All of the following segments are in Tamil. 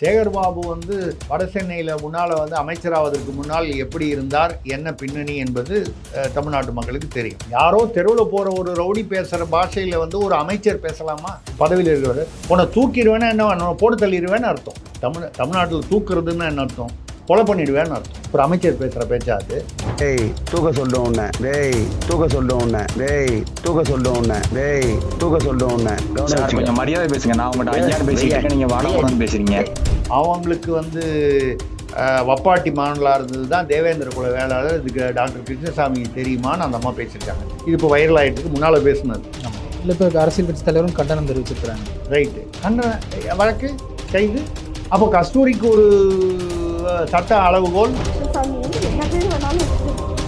சேகர்பாபு வந்து வட சென்னையில் முன்னால் வந்து அமைச்சராவதற்கு முன்னால் எப்படி இருந்தார், என்ன பின்னணி என்பது தமிழ்நாட்டு மக்களுக்கு தெரியும். யாரோ தெருவில் போகிற ஒரு ரவுடி பேசுகிற பாஷையில் வந்து ஒரு அமைச்சர் பேசலாமா? பதவியில் இருக்கிறவர் உன்னை தூக்கிடுவேன்னா என்ன, போட்டு தள்ளிடுவேன்னு அர்த்தம். தமிழ்நாட்டில் தூக்குறதுன்னு என்ன அர்த்தம்? கொலை பண்ணிடுவேன்னு அர்த்தம். ஒரு அமைச்சர் பேசுகிற பேச்சாது. டேய் தூக்க சொல்லும் உன்னை, டேய் தூக்க சொல்லும் உன்னை, டேய் தூக்க சொல்லும் உன்னை, டேய் தூக்க சொல்லும் உன்னை. கொஞ்சம் மரியாதை பேசுங்க. நான் உங்கள்கிட்ட ஐயான்னு பேசிட்டு நீங்கள் வாடகை பேசுறீங்க. அவங்களுக்கு வந்து வப்பாட்டி மாநிலாக இருந்தது தான் தேவேந்திர குல வேளாளர். இதுக்கு டாக்டர் கிருஷ்ணசாமி தெரியுமான்னு அந்த அம்மா பேசியிருக்காங்க. இது இப்போ வைரல் ஆகிட்டுருக்கு. முன்னால் பேசுனது. இல்லை, இப்போ அரசியல் கட்சி தலைவரும் கண்டனம் தெரிவிச்சிருக்கிறாங்க. ரைட்டு, கண்டன வழக்கு கைது. அப்போ கஸ்தூரிக்கு ஒரு சட்ட அளவுகோல். என்ன பேர் வேணாலும்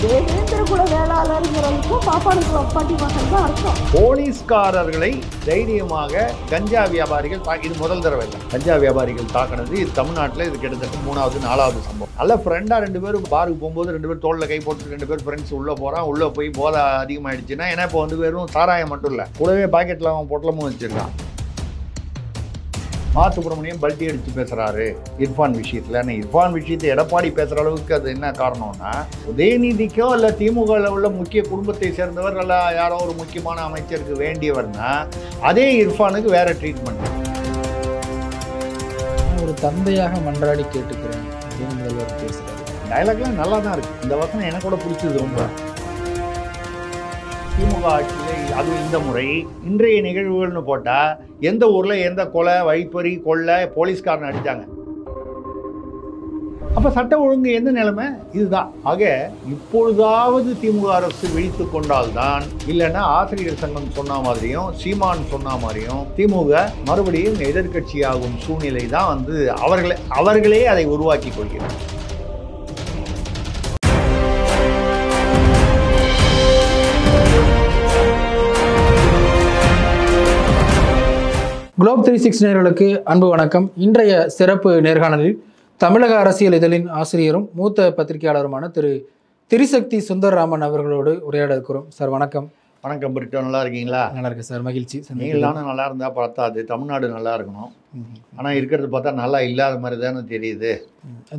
தேவேந்திர குல வேளாளருங்கிறதுக்கும் பாப்பானுக்கு வப்பாட்டி மகன் தான் அர்த்தம். போலீஸ்காரர்களை தைரியமாக கஞ்சா வியாபாரிகள் இது முதல் தடவை இல்லை. கஞ்சா வியாபாரிகள் தாக்கினது இது தமிழ்நாட்டில் இது கிட்டத்தட்ட 3வது 4வது சம்பவம். நல்ல ஃப்ரெண்டாக 2 பேரும் பாருக்கு போகும்போது 2 பேர் தோளில் கை போட்டு 2 பேர் ஃப்ரெண்ட்ஸ் உள்ளே போகிறான். உள்ளே போய் போதை அதிகமாகிடுச்சுன்னா, ஏன்னா இப்போ வந்து வெறும் சாராயம் மட்டும் இல்லை, கூடவே பாக்கெட்டில் அவன் பொட்டலமும் வச்சுருக்கான். மா சுப்பிரமணியம் பல்ட்டி அடித்து பேசுகிறாரு இர்ஃபான் விஷயத்தில். ஆனால் இர்ஃபான் விஷயத்தை எடப்பாடி பேசுகிற அளவுக்கு அது என்ன காரணம்னா, உதயநிதிக்கோ இல்லை திமுகவில் உள்ள முக்கிய குடும்பத்தை சேர்ந்தவர் அல்ல யாரோ ஒரு முக்கியமான அமைச்சருக்கு வேண்டியவர்னா அதே இர்ஃபானுக்கு வேற ட்ரீட்மெண்ட். ஒரு தந்தையாக மன்றாடி கேட்டுக்கிறேன் அப்படின்னு முதல்வர் பேசுகிறாரு. டயலாக்லாம் நல்லா தான் இருக்குது. இந்த வசனம் எனக்கு கூட பிடிச்சது ரொம்ப. திமுக ஆட்சியில் அதுவும் இந்த முறை இன்றைய நிகழ்வுகள்னு போட்டால் எந்த ஊரில் எந்த கொலை வழிப்பறி கொள்ளை போலீஸ்காரன் அடித்தாங்க. அப்போ சட்ட ஒழுங்கு எந்த நிலைமை இதுதான். ஆக இப்பொழுதாவது திமுக அரசு விழித்து கொண்டால்தான், இல்லைன்னா ஆசிரியர் சங்கம் சொன்ன மாதிரியும் சீமான் சொன்ன மாதிரியும் திமுக மறுபடியும் எதிர்கட்சியாகும் சூழ்நிலை தான் வந்து அவர்களே அதை உருவாக்கி கொள்கிறார். குளோப் 360 நேயர்களுக்கு அன்பு வணக்கம். இன்றைய சிறப்பு நேர்காணலில் தமிழக அரசியல் இதழின் ஆசிரியரும் மூத்த பத்திரிகையாளருமான திரு திரிசக்தி சுந்தரராமன் அவர்களோடு உரையாட இருக்கிறோம். சார் வணக்கம். வணக்கம் பிரிட்டோ, நல்லா இருக்கீங்களா? நல்லா இருக்கு சார், மகிழ்ச்சி. நீங்களான நல்லா இருந்தால் பார்த்தாது, தமிழ்நாடு நல்லா இருக்கணும். ஆனால் இருக்கிறது பார்த்தா நல்லா இல்லாத மாதிரி தானே தெரியுது.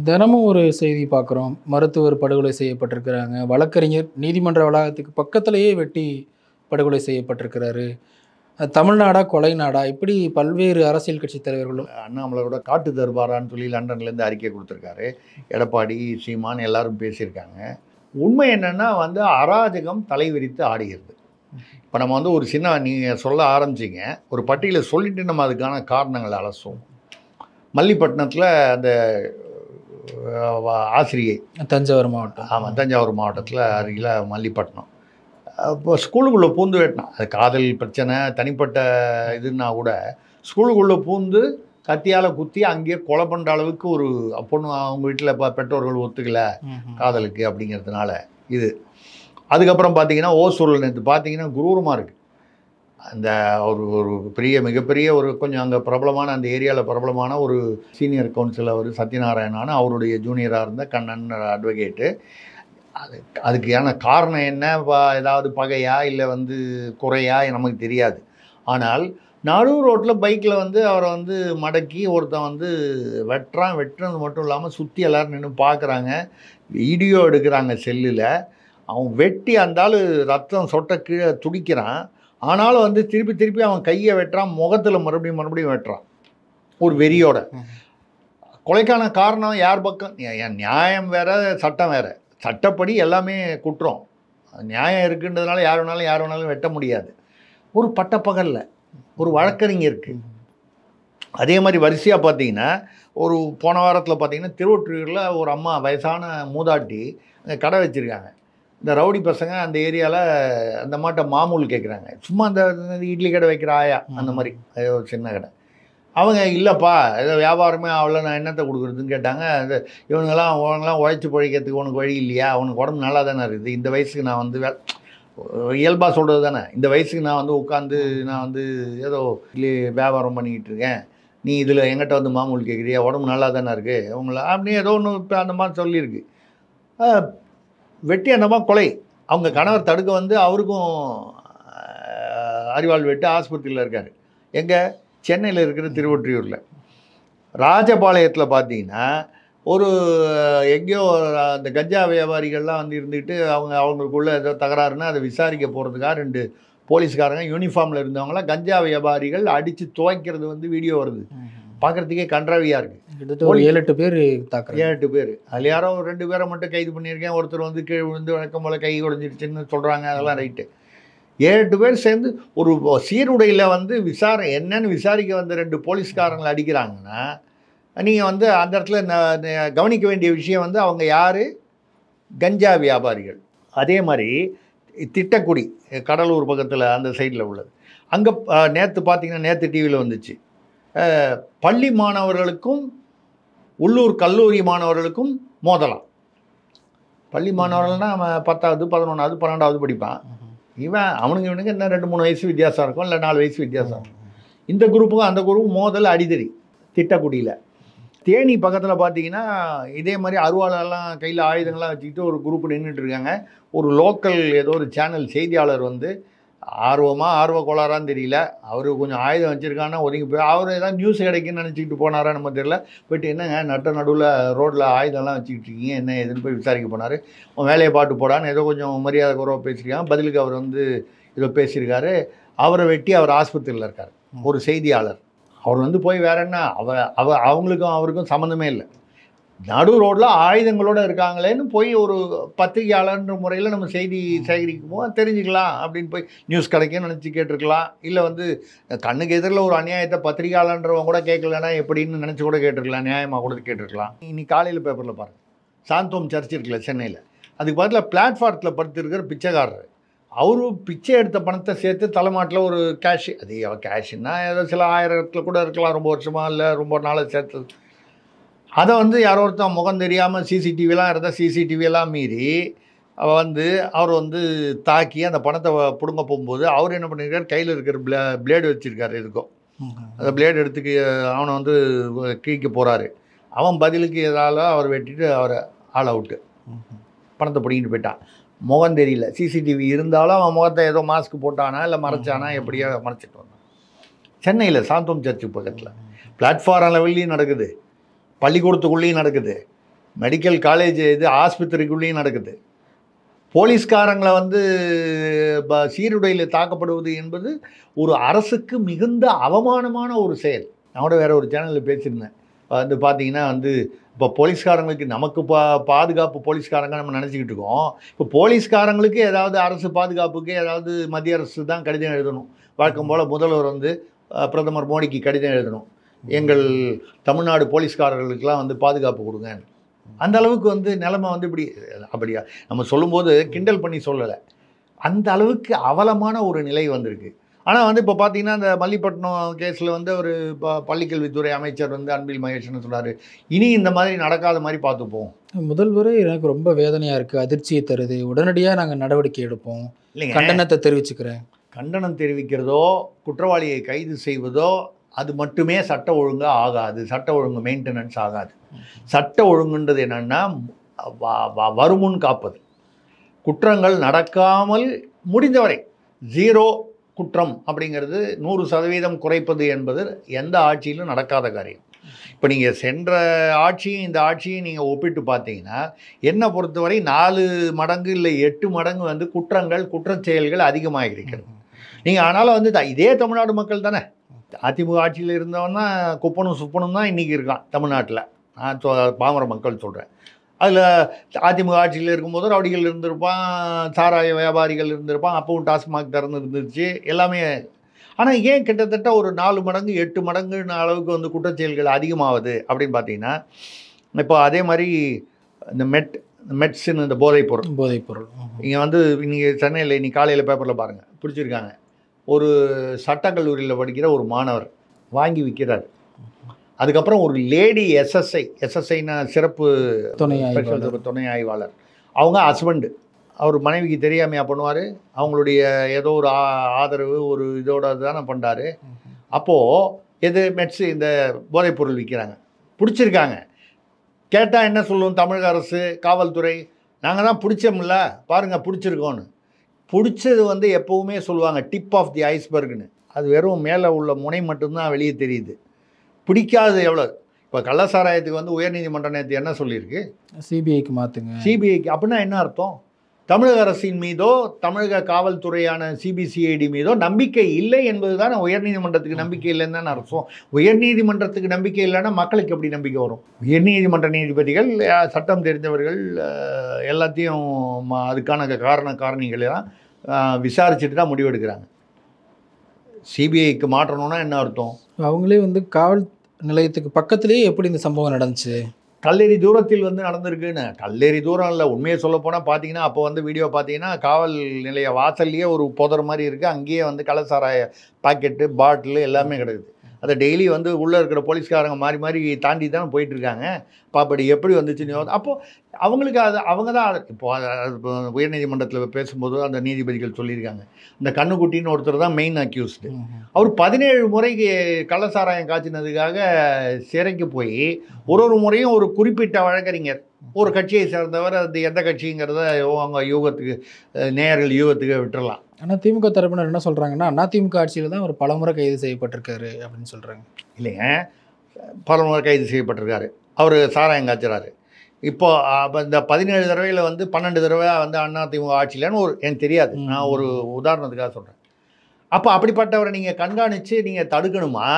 தினமும் ஒரு செய்தி பார்க்குறோம். மருத்துவர் படுகொலை செய்யப்பட்டிருக்கிறாங்க. வழக்கறிஞர் நீதிமன்ற வளாகத்துக்கு பக்கத்திலேயே வெட்டி படுகொலை செய்யப்பட்டிருக்கிறாரு. தமிழ்நாடா கொலை நாடா, இப்படி பல்வேறு அரசியல் கட்சி தலைவர்களும். அண்ணாமலையோட காட்டு தர்பாரான்னு சொல்லி லண்டன்லேருந்து அறிக்கை கொடுத்துருக்காரு. எடப்பாடி, சீமான் எல்லாரும் பேசியிருக்காங்க. உண்மை என்னென்னா வந்து அராஜகம் தலைவிரித்து ஆடுகிறது. இப்போ நம்ம வந்து ஒரு சின்ன நீங்கள் சொல்ல ஆரம்பிச்சிங்க, ஒரு பட்டியலை சொல்லிட்டு நம்ம அதுக்கான காரணங்களை அலசுவோம். மல்லிப்பட்டினத்தில் அந்த ஆசிரியை, தஞ்சாவூர் மாவட்டம். ஆமாம், தஞ்சாவூர் மாவட்டத்தில் அருகில் மல்லிப்பட்டினம். இப்போ ஸ்கூலுக்குள்ளே பூந்து வெட்டினான். அது காதல் பிரச்சனை தனிப்பட்ட இதுன்னா கூட ஸ்கூலுக்குள்ளே பூந்து கத்தியால் குத்தி அங்கேயே கொலை பண்ணுற அளவுக்கு ஒரு பொண்ணு அவங்க வீட்டில் இப்போ பெற்றோர்கள் ஒத்துக்கலை காதலுக்கு அப்படிங்கிறதுனால இது. அதுக்கப்புறம் பார்த்தீங்கன்னா ஓசூரில் நேற்று பார்த்தீங்கன்னா குரூரமாக இருக்குது. அந்த ஒரு மிகப்பெரிய ஒரு கொஞ்சம் அங்கே பிரபலமான அந்த ஏரியாவில் பிரபலமான ஒரு சீனியர் கவுன்சிலர் அவர் சத்யநாராயணான்னு அவருடைய ஜூனியராக இருந்த கண்ணன் அட்வொகேட்டு. அதுக்கான காரணம் என்ன, ஏதாவது பகையா இல்லை வந்து குறையா நமக்கு தெரியாது. ஆனால் நடு ரோட்டில் பைக்கில் வந்து அவரை வந்து மடக்கி ஒருத்தன் வந்து வெட்டுறது மட்டும் இல்லாமல் சுற்றி எல்லோரும் நின்று பார்க்குறாங்க, வீடியோ எடுக்கிறாங்க செல்லில். அவன் வெட்டி அந்த ஆள் ரத்தம் சொட்ட கீழே துடிக்கிறான். ஆனாலும் வந்து திருப்பி அவன் கையை வெட்டுறான், முகத்தில் மறுபடியும் வெட்டுறான் ஒரு வெறியோட. கொலைக்கான காரணம் யார் பக்கம்? நியாயம் வேறு, சட்டம் வேறு. சட்டப்படி எல்லாமே குற்றம். நியாயம் இருக்குன்றதுனால யார் வேணாலும் வெட்ட முடியாது. ஒரு பட்டப்பகலில் ஒரு வழக்கறிஞருக்கு அதே மாதிரி வரிசையாக பார்த்தீங்கன்னா, ஒரு போன வாரத்தில் பார்த்தீங்கன்னா திருவொற்றியூரில் ஒரு அம்மா வயசான மூதாட்டி அங்கே கடை வச்சுருக்காங்க. இந்த ரவுடி பசங்க அந்த ஏரியாவில் அந்த மாட்டை மாமூல் கேட்குறாங்க. சும்மா அந்த இட்லி கடை வைக்கிற ஆயா அந்த மாதிரி ஒரு சின்ன கடை. அவங்க இல்லைப்பா ஏதோ வியாபாரமே அவ்வளோ, நான் என்னத்தை கொடுக்குறதுன்னு கேட்டாங்க. அது இவங்கெல்லாம் உழைச்சி பழிக்கிறதுக்கு உனக்கு வழி இல்லையா? உனக்கு உடம்பு நல்லா தானே இருக்குது, இந்த வயசுக்கு நான் வந்து இயல்பாக சொல்கிறது தானே, இந்த வயசுக்கு நான் வந்து உட்காந்து நான் வந்து ஏதோ வியாபாரம் பண்ணிக்கிட்டு இருக்கேன், நீ இதில் எங்கிட்ட வந்து மாமூல் கேட்குறியா? உடம்பு நல்லா தானே இருக்குது அவங்கள அப்படி ஏதோ ஒன்று இப்போ அந்த மாதிரி சொல்லியிருக்கு. வெட்டி அந்த மாதிரி கொலை. அவங்க கணவர் தடுக்க வந்து அவருக்கும் அறிவாள் வெட்டு ஆஸ்பத்திரியில் இருக்கார். எங்கே? சென்னையில் இருக்கிற திருவொற்றியூரில். ராஜபாளையத்தில் பார்த்தீங்கன்னா ஒரு எங்கேயோ அந்த கஞ்சா வியாபாரிகள்லாம் வந்து இருந்துக்கிட்டு அவங்களுக்குள்ள ஏதோ தகராறுன்னா அதை விசாரிக்க போகிறதுக்காக 2 போலீஸ்காரங்க யூனிஃபார்மில் இருந்தவங்களாம் கஞ்சா வியாபாரிகள் அடித்து துவைக்கிறது வந்து வீடியோ வருது. பார்க்குறதுக்கே கன்றாவியாக இருக்குது. கிட்டத்தட்ட ஒரு 7-8 பேர் தாக்குறாங்க. 7-8 பேர். அதில் யாரோ 2 பேரை மட்டும் கைது பண்ணியிருக்கேன். ஒருத்தர் வந்து கீழே விழுந்து வழக்கம் போல் கை உடைஞ்சிருச்சுன்னு சொல்கிறாங்க. அதெல்லாம் ரைட்டு. 7-8 பேர் சேர்ந்து ஒரு சீருடையில் வந்து என்னன்னு விசாரிக்க வந்த 2 போலீஸ்காரங்களை அடிக்கிறாங்கன்னா நீங்கள் வந்து அந்த இடத்துல கவனிக்க வேண்டிய விஷயம் வந்து அவங்க யார்? கஞ்சா வியாபாரிகள். அதே மாதிரி திட்டக்குடி கடலூர் பக்கத்தில் அந்த சைடில் உள்ளது. அங்கே நேற்று பார்த்தீங்கன்னா நேற்று டிவியில் வந்துச்சு, பள்ளி மாணவர்களுக்கும் உள்ளூர் கல்லூரி மாணவர்களுக்கும் மோதலாம். பள்ளி மாணவர்கள்னால் அவன் 10வது 11வது 12வது படிப்பான். அவனுக்கு என்ன 2-3 வயசு வித்தியாசம் இருக்கும், இல்லை 4 வயசு வித்தியாசம் இருக்கும். இந்த குரூப்புக்கும் அந்த குரூப்பும் மோதல் அடிதடி திட்டக்குடியில். தேனி பக்கத்தில் பார்த்தீங்கன்னா இதே மாதிரி அருவாளெல்லாம் கையில் ஆயுதங்கள்லாம் வச்சுக்கிட்டு ஒரு குரூப் நின்றுட்டு இருக்காங்க. ஒரு லோக்கல் ஏதோ ஒரு சேனல் செய்தியாளர் வந்து ஆர்வ கோளாறான்னு தெரியல, அவர் கொஞ்சம் ஆயுதம் வச்சுருக்கான்னா ஒதுங்கி போய் அவர் ஏதாவது நியூஸ் கிடைக்குன்னு நினச்சிக்கிட்டு போனாரா நம்ம தெரியல. போய்ட்டு என்னங்க நடுவில் ரோட்டில் ஆயுதம்லாம் வச்சுக்கிட்டு இருக்கீங்க என்ன ஏதுன்னு போய் விசாரிக்க போனார். உன் வேலையை பாட்டு போடான்னு ஏதோ கொஞ்சம் மரியாதை குறைவாக பேசியிருக்காங்க. பதிலுக்கு அவர் வந்து ஏதோ பேசியிருக்காரு. அவரை வெட்டி அவர் ஆஸ்பத்திரியில் இருக்கார். ஒரு செய்தியாளர் அவர் வந்து போய் வேற என்ன அவங்களுக்கும் அவருக்கும் சம்மந்தமே இல்லை. நடு ரோட்டில் ஆயுதங்களோடு இருக்காங்களேன்னு போய் ஒரு பத்திரிகையாளர்ன்ற முறையில் நம்ம செய்தி சேகரிக்கும் போது தெரிஞ்சுக்கலாம் அப்படின்னு போய் நியூஸ் கிடைக்குன்னு நினச்சி கேட்டிருக்கலாம். இல்லை வந்து கண்ணுக்கு எதிரில் ஒரு அநியாயத்தை பத்திரிகையாளன்றவங்க கூட கேட்கலன்னா எப்படின்னு நினச்சி கூட கேட்டிருக்கலாம், நியாயமாக கூட கேட்டிருக்கலாம். இன்னைக்கு காலையில் பேப்பரில் பாருங்கள், சாந்தோம் சர்ச் இருக்குல்ல சென்னையில், அதுக்கு பதில் பிளாட்ஃபார்த்தில் படுத்துருக்கிற பிச்சைக்காரர் அவரு பிச்சை எடுத்த பணத்தை சேர்த்து தலைமாட்டில் ஒரு கேஷ், அது கேஷுன்னா ஏதோ சில 1000 கூட இருக்கலாம், ரொம்ப வருஷமாக இல்லை ரொம்ப நாளாக சேர்த்தது. அதை வந்து யாரோ ஒருத்தன் முகம் தெரியாமல் சிசிடிவிலாம் இருந்தால் சிசிடிவியெல்லாம் மீறி வந்து அவர் வந்து தாக்கி அந்த பணத்தை பிடுங்க போகும்போது அவர் என்ன பண்ணியிருக்காரு, கையில் இருக்கிற பிளேடு வச்சுருக்காரு. எதுக்கும் அந்த பிளேடு எடுத்துக்கு அவனை வந்து கிழிக்க போகிறாரு. அவன் பதிலுக்கு ஏதாவது அவர் வெட்டிட்டு அவரை ஆல் அவுட்டு, பணத்தை பிடிங்கிட்டு போயிட்டான். முகம் தெரியல, சிசிடிவி இருந்தாலும் அவன் முகத்தை ஏதோ மாஸ்க் போட்டானா இல்லை மறைச்சானா எப்படியோ மறைச்சிட்டு வந்தான். சென்னையில் சாந்தோம் சர்ச்சு பக்கத்தில் பிளாட்ஃபார்ம் லெவல்லையும் நடக்குது, பள்ளிக்கூடத்துக்குள்ளேயும் நடக்குது, மெடிக்கல் காலேஜ் ஆஸ்பத்திரிக்குள்ளேயும் நடக்குது. போலீஸ்காரங்களை வந்து சீருடையில் தாக்கப்படுவது என்பது ஒரு அரசுக்கு மிகுந்த அவமானமான ஒரு செயல். நான் கூட வேறு ஒரு சேனலில் பேசியிருந்தேன். வந்து பார்த்தீங்கன்னா வந்து இப்போ போலீஸ்காரங்களுக்கு நமக்கு பாதுகாப்பு போலீஸ்காரங்க நம்ம நினச்சிக்கிட்டு இருக்கோம். இப்போ போலீஸ்காரங்களுக்கு ஏதாவது அரசு பாதுகாப்புக்கு ஏதாவது மத்திய அரசு தான் கடிதம் எழுதணும். வழக்கம் போல் முதல்வர் வந்து பிரதமர் மோடிக்கு கடிதம் எழுதணும், எங்கள் தமிழ்நாடு போலீஸ்காரர்களுக்கெல்லாம் வந்து பாதுகாப்பு கொடுங்க. அந்த அளவுக்கு வந்து நிலைமை வந்து அப்படியா நம்ம சொல்லும்போது கிண்டல் பண்ணி சொல்லலை, அந்த அளவுக்கு அவலமான ஒரு நிலை வந்திருக்கு. ஆனால் வந்து இப்போ பார்த்தீங்கன்னா இந்த மல்லிப்பட்டினம் கேஸில் வந்து ஒரு பள்ளிக்கல்வித்துறை அமைச்சர் வந்து அன்பில் மகேஷ்னு சொன்னார், இனி இந்த மாதிரி நடக்காத மாதிரி பார்த்துப்போம். முதல்வரே எனக்கு ரொம்ப வேதனையாக இருக்குது, அதிர்ச்சியை தருது, உடனடியாக நாங்கள் நடவடிக்கை எடுப்போம், இல்லைங்க கண்டனத்தை தெரிவிச்சுக்கிறேன். கண்டனம் தெரிவிக்கிறதோ குற்றவாளியை கைது செய்வதோ அது மட்டுமே சட்ட ஒழுங்காக ஆகாது, சட்ட ஒழுங்கு மெயின்டெனன்ஸ் ஆகாது. சட்ட ஒழுங்குன்றது என்னென்னா வருமுன் காப்பது, குற்றங்கள் நடக்காமல் முடிந்தவரை 0 குற்றம் அப்படிங்கிறது 100% குறைப்பது என்பது எந்த ஆட்சியிலும் நடக்காத காரியம். இப்போ நீங்கள் சென்ற ஆட்சியும் இந்த ஆட்சியும் நீங்கள் ஒப்பிட்டு பார்த்தீங்கன்னா என்னை பொறுத்தவரை 4 மடங்கு இல்லை 8 மடங்கு வந்து குற்றச்செயல்கள் அதிகமாக இருக்கிறது. நீங்கள் ஆனாலும் வந்து இதே தமிழ்நாடு மக்கள் தானே, அதிமுக ஆட்சியில் இருந்தவன் தான் குப்பனும் சுப்பனும் தான் இன்றைக்கி இருக்கான் தமிழ்நாட்டில். நான் பாமர மக்கள் சொல்கிறேன். அதில் அதிமுக ஆட்சியில் இருக்கும்போது ரவுடிகள் இருந்திருப்பான், சாராய வியாபாரிகள் இருந்திருப்பான், அப்பவும் டாஸ்மாக் திறந்து இருந்துச்சு எல்லாமே. ஆனால் ஏன் கிட்டத்தட்ட ஒரு 4 மடங்கு 8 மடங்குன்னு அளவுக்கு வந்து குற்றச்செயல்கள் அதிகமாகுது அப்படின்னு பார்த்தீங்கன்னா, இப்போ அதே மாதிரி இந்த மெட்ஸுன்னு இந்த போதைப்பொருள் இங்கே வந்து நீங்கள் சென்னையில் இன்னைக்கு காலையில் பேப்பரில் பாருங்கள் பிடிச்சிருக்காங்க. ஒரு சட்டக்கல்லூரியில் படிக்கிற ஒரு மாணவர் வாங்கி விற்கிறார். அதுக்கப்புறம் ஒரு லேடி எஸ்எஸ்ஐன்னா சிறப்பு துணை ஆய்வாளர், அவங்க ஹஸ்பண்டு, அவர் மனைவிக்கு தெரியாமையா பண்ணுவார், அவங்களுடைய ஏதோ ஒரு ஆதரவு ஒரு இதோட தானே பண்ணுறாரு. அப்போது மெட்ஸு இந்த போதைப்பொருள் விற்கிறாங்க, பிடிச்சிருக்காங்க. கேட்டால் என்ன சொல்லுவோம் தமிழக அரசு காவல்துறை, நாங்கள் தான் பிடிச்சோம்ல பாருங்கள் பிடிச்சிருக்கோன்னு. பிடிச்சது வந்து எப்போவுமே சொல்லுவாங்க டிப் ஆஃப் தி ஐஸ்பர்க்னு, அது வெறும் மேலே உள்ள முனை மட்டும்தான் வெளியே தெரியுது. பிடிக்காது எவ்வளோ. இப்போ கள்ளசாராயத்துக்கு வந்து உயர்நீதிமன்றம் நேற்று என்ன சொல்லியிருக்கு? சிபிஐக்கு மாற்றுங்க. சிபிஐக்கு. அப்படின்னா என்ன அர்த்தம்? தமிழக அரசின் மீதோ தமிழக காவல்துறையான சிபிசிஐடி மீதோ நம்பிக்கை இல்லை என்பது தான் உயர்நீதிமன்றத்துக்கு நம்பிக்கை இல்லைன்னு தான் அர்த்தம். உயர்நீதிமன்றத்துக்கு நம்பிக்கை இல்லைன்னா மக்களுக்கு எப்படி நம்பிக்கை வரும்? உயர்நீதிமன்ற நீதிபதிகள் சட்டம் தெரிந்தவர்கள் எல்லாத்தையும் அதுக்கான காரணிகளெல்லாம் விசாரிச்சுட்டு தான் முடிவெடுக்கிறாங்க. சிபிஐக்கு மாற்றணும்னா என்ன அர்த்தம்? அவங்களே வந்து காவல் நிலையத்துக்கு பக்கத்துலேயே எப்படி இந்த சம்பவம் நடந்துச்சு? கல்லெறி தூரத்தில் வந்து நடந்திருக்குன்னு. கல்லெறி தூரம் இல்லை, உண்மையை சொல்ல போனால் பார்த்தீங்கன்னா, அப்போ வந்து வீடியோ பார்த்தீங்கன்னா காவல் நிலைய வாசல்லையே ஒரு புதர் மாதிரி இருக்குது. அங்கேயே வந்து கள்ளசாராய பாக்கெட்டு, பாட்டிலு எல்லாமே கிடக்குது. அதை டெய்லி வந்து உள்ளே இருக்கிற போலீஸ்காரங்க மாறி மாறி தாண்டி தான் போயிட்டுருக்காங்க. அப்படி எப்படி வந்துச்சுன்னு அப்போது அவங்களுக்கு அவங்க தான் இப்போ உயர்நீதிமன்றத்தில் பேசும்போது அந்த நீதிபதிகள் சொல்லியிருக்காங்க, இந்த கண்ணுக்குட்டின்னு ஒருத்தர் தான் மெயின் அக்யூஸ்டு. அவர் 17 முறைக்கு கள்ளசாராயம் காய்ச்சினதுக்காக சிறைக்கு போய் ஒரு முறையும் ஒரு குறிப்பிட்ட வழக்கறிஞர், ஒரு கட்சியை சேர்ந்தவர், அது எந்த கட்சிங்கிறத அவங்க யூகத்துக்கு நேயர்கள் யூகத்துக்கு விட்டுறலாம். ஆனால் திமுக தரப்பினர் என்ன சொல்கிறாங்கன்னா, அதிமுக ஆட்சியில் தான் அவர் பலமுறை கைது செய்யப்பட்டிருக்காரு அப்படின்னு சொல்கிறாங்க. இல்லைங்க, பலமுறை கைது செய்யப்பட்டிருக்காரு. அவர் சாராயம் காய்ச்சுறாரு. இப்போ இந்த 17 தடவையில் வந்து 12 தடவை வந்து அதிமுக ஆட்சியிலன்னு எனக்கு தெரியாது, நான் ஒரு உதாரணத்துக்காக சொல்கிறேன். அப்போ அப்படிப்பட்டவரை நீங்கள் கண்காணித்து நீங்கள் தடுக்கணுமா,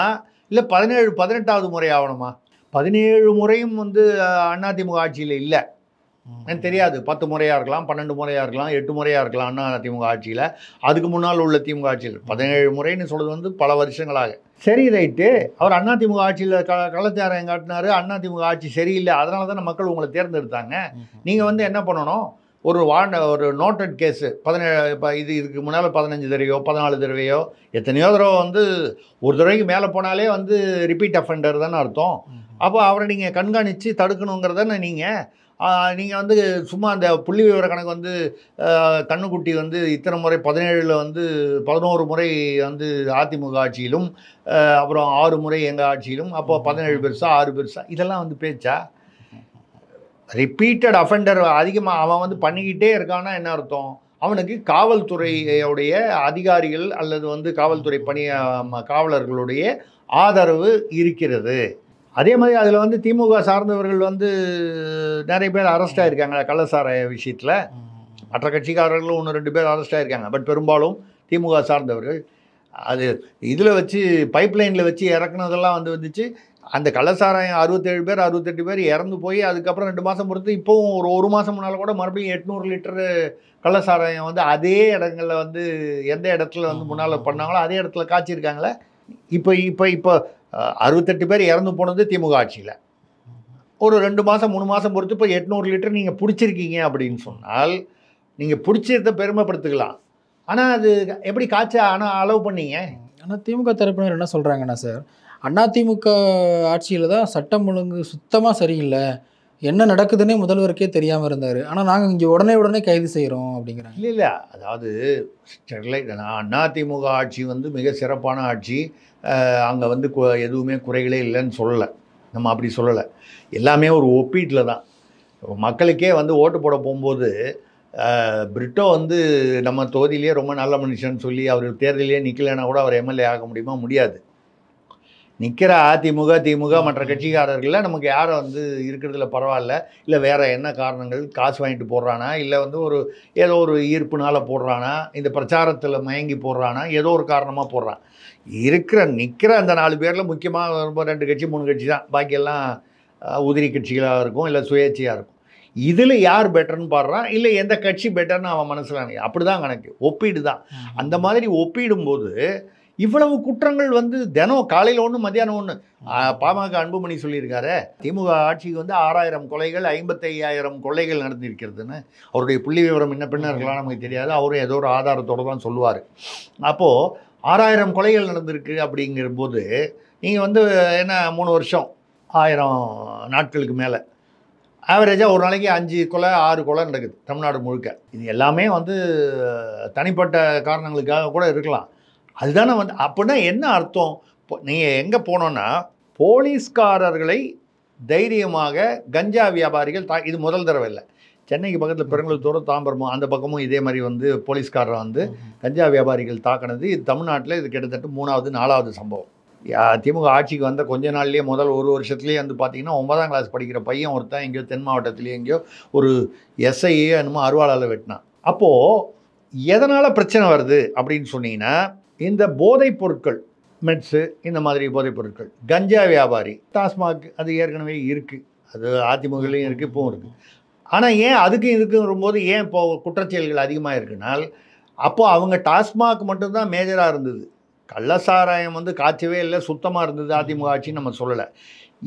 இல்லை 18வது முறை ஆகணுமா? 17 முறையும் வந்து அதிமுக ஆட்சியில் இல்லை, எனக்கு தெரியாது. 10 முறையாக இருக்கலாம், 12 முறையாக இருக்கலாம், 8 முறையாக இருக்கலாம் அதிமுக ஆட்சியில். அதுக்கு முன்னால் உள்ள திமுக ஆட்சியில் 17 முறைன்னு சொல்கிறது வந்து பல வருஷங்களாக. சரி, ரைட்டு, அவர் அதிமுக ஆட்சியில் கள்ளச்சாராயம் காட்டினார், அதிமுக ஆட்சி சரியில்லை, அதனால தானே மக்கள் உங்களை தேர்ந்தெடுத்தாங்க. நீங்கள் வந்து என்ன பண்ணணும், ஒரு நோட்டட் கேஸு 17 இப்போ இதுக்கு முன்னால் 15 தடவையோ 14 தடவையோ எத்தனையோ தடவை வந்து ஒரு தடவைக்கு மேலே போனாலே வந்து ரிப்பீட் அஃபெண்டர் தானே அர்த்தம். அப்போ அவரை நீங்கள் கண்காணித்து தடுக்கணுங்கிறதானே நீங்கள் வந்து சும்மா அந்த புள்ளி விவர கணக்கு வந்து கண்ணுக்குட்டி வந்து இத்தனை முறை 17ல் வந்து 11 முறை வந்து அதிமுக ஆட்சியிலும் அப்புறம் 6 முறை எங்கள் ஆட்சியிலும், அப்போ 17 பெருசா 6 பெருசா, இதெல்லாம் வந்து பேச்சா? ரிப்பீட்டட் அஃபெண்டர் அதிகமாக அவன் வந்து பண்ணிக்கிட்டே இருக்கான்னா என்ன அர்த்தம்? அவனுக்கு காவல்துறையுடைய அதிகாரிகள் அல்லது வந்து காவல்துறை காவலர்களுடைய ஆதரவு இருக்கிறது. அதே மாதிரி அதில் வந்து திமுக சார்ந்தவர்கள் வந்து நிறைய பேர் அரெஸ்ட் ஆகிருக்காங்க கள்ளசாராய விஷயத்தில். மற்ற கட்சிக்காரர்களும் 1-2 பேர் அரெஸ்ட் ஆகிருக்காங்க. பட் பெரும்பாலும் திமுக சார்ந்தவர்கள் அது இதில் வச்சு பைப்லைனில் வச்சு இறக்குனதெல்லாம் வந்துச்சு. அந்த கள்ளசாராயம் 68 பேர் இறந்து போய் அதுக்கப்புறம் 2 மாதம் பொறுத்து இப்போவும் ஒரு மாதம் முன்னால் கூட மறுபடியும் 800 லிட்டரு கள்ளசாராயம் வந்து அதே இடங்களில் வந்து எந்த இடத்துல வந்து முன்னால் பண்ணாங்களோ அதே இடத்துல காய்ச்சிருக்காங்களே. இப்போ 68 பேர் இறந்து போனது திமுக ஆட்சியில். ஒரு 2 மாதம் 3 மாதம் பொறுத்து இப்போ 800 லிட்டர் நீங்கள் பிடிச்சிருக்கீங்க அப்படின்னு சொன்னால் நீங்கள் பிடிச்சதை பெருமைப்படுத்திக்கலாம். ஆனால் அது எப்படி அளவு பண்ணீங்க? ஆனால் திமுக தரப்பினர் என்ன சொல்கிறாங்கன்னா, சார் அதிமுக ஆட்சியில் தான் சட்டம் ஒழுங்கு சுத்தமாக சரியில்லை, என்ன நடக்குதுன்னே முதல்வருக்கே தெரியாமல் இருந்தார், ஆனால் நாங்கள் இங்கே உடனே கைது செய்கிறோம் அப்படிங்கிறாங்க. இல்லை, அதாவது ஸ்டெர்லைட் அதிமுக ஆட்சி வந்து மிக சிறப்பான ஆட்சி, அங்கே வந்து எதுவுமே குறைகளே இல்லைன்னு சொல்லலை, நம்ம அப்படி சொல்லலை. எல்லாமே ஒரு ஒப்பீட்டில் தான். மக்களுக்கே வந்து ஓட்டு போட போகும்போது பிரிட்டோ வந்து நம்ம தொகுதியிலே ரொம்ப நல்ல மனுஷன் சொல்லி அவர் தேர்தலே நிற்கலைன்னா கூட அவர் எம்எல்ஏ ஆக முடியுமா? முடியாது. நிற்கிற அதிமுக திமுக மற்ற கட்சிக்காரர்களில் நமக்கு யாரை வந்து இருக்கிறதுல பரவாயில்ல, இல்லை வேறு என்ன காரணங்கள், காசு வாங்கிட்டு போடுறானா, இல்லை வந்து ஏதோ ஒரு ஈர்ப்புனால் போடுறானா, இந்த பிரச்சாரத்தில் மயங்கி போடுறானா, ஏதோ ஒரு காரணமாக போடுறான். நிற்கிற அந்த 4 பேரில் முக்கியமாக ரொம்ப 2 கட்சி 3 கட்சி தான், பாக்கியெல்லாம் உதிரி கட்சிகளாக இருக்கும், இல்லை சுயேட்சையாக இருக்கும். இதில் யார் பெட்டர்னு பாடுறான், இல்லை எந்த கட்சி பெட்டர்னு அவன் மனசில் அப்படி தான் கணக்கு, ஒப்பீடு தான். அந்த மாதிரி ஒப்பிடும்போது இவ்வளவு குற்றங்கள் வந்து தினம் காலையில் ஒன்று மத்தியானம் ஒன்று. பாமக அன்புமணி சொல்லியிருக்காரு, திமுக ஆட்சிக்கு வந்து 6000 கொலைகள் 55,000 கொள்ளைகள் நடந்திருக்கிறதுன்னு. அவருடைய புள்ளி விவரம் என்ன பின்ன இருக்கலாம் நமக்கு தெரியாது, அவரும் ஏதோ ஒரு ஆதாரத்தோடு தான் சொல்லுவார். அப்போது 6000 கொலைகள் நடந்திருக்கு அப்படிங்கிற போது நீங்கள் வந்து என்ன 3 வருஷம் 1000 நாட்களுக்கு மேலே ஆவரேஜாக ஒரு நாளைக்கு 5 கொலை 6 கொலை நடக்குது தமிழ்நாடு முழுக்க. இது எல்லாமே வந்து தனிப்பட்ட காரணங்களுக்காக கூட இருக்கலாம். அதுதானே வந்து அப்படின்னா என்ன அர்த்தம்? நீங்கள் எங்கே போனோன்னா போலீஸ்காரர்களை தைரியமாக கஞ்சா வியாபாரிகள் இது முதல் தடவை இல்லை. சென்னைக்கு பக்கத்தில் பெருங்குளத்தூர் தாம்பரமும் அந்த பக்கமும் இதே மாதிரி வந்து போலீஸ்காரரை வந்து கஞ்சா வியாபாரிகள் தாக்கினது இது தமிழ்நாட்டில் இது கிட்டத்தட்ட 3வது 4வது சம்பவம். திமுக ஆட்சிக்கு வந்த கொஞ்ச நாள்லேயே முதல் ஒரு வருஷத்துலேயே வந்து பார்த்தீங்கன்னா 9ஆம் கிளாஸ் படிக்கிற பையன் ஒருத்தன் எங்கேயோ தென் மாவட்டத்துலேயே எங்கேயோ ஒரு எஸ்ஐயே என்னமோ அருவாளால் வெட்டினான். அப்போது எதனால் பிரச்சனை வருது அப்படின்னு சொன்னீங்கன்னா, இந்த போதைப் பொருட்கள், மெட்ஸு, இந்த மாதிரி போதைப் பொருட்கள், கஞ்சா வியாபாரி, டாஸ்மாக் அது ஏற்கனவே இருக்குது, அது அதிமுகலையும் இருக்குது, இப்போவும் இருக்குது. ஆனால் ஏன் அதுக்கும் இதுக்கும் வரும்போது ஏன் இப்போ குற்றச்செயல்கள் அதிகமாக இருக்குனால், அப்போது அவங்க டாஸ்மாக் மட்டும்தான் மேஜராக இருந்தது. கள்ளசாராயம் வந்து காய்ச்சவே இல்லை, சுத்தமாக இருந்தது அதிமுக ஆட்சின்னு நம்ம சொல்லலை.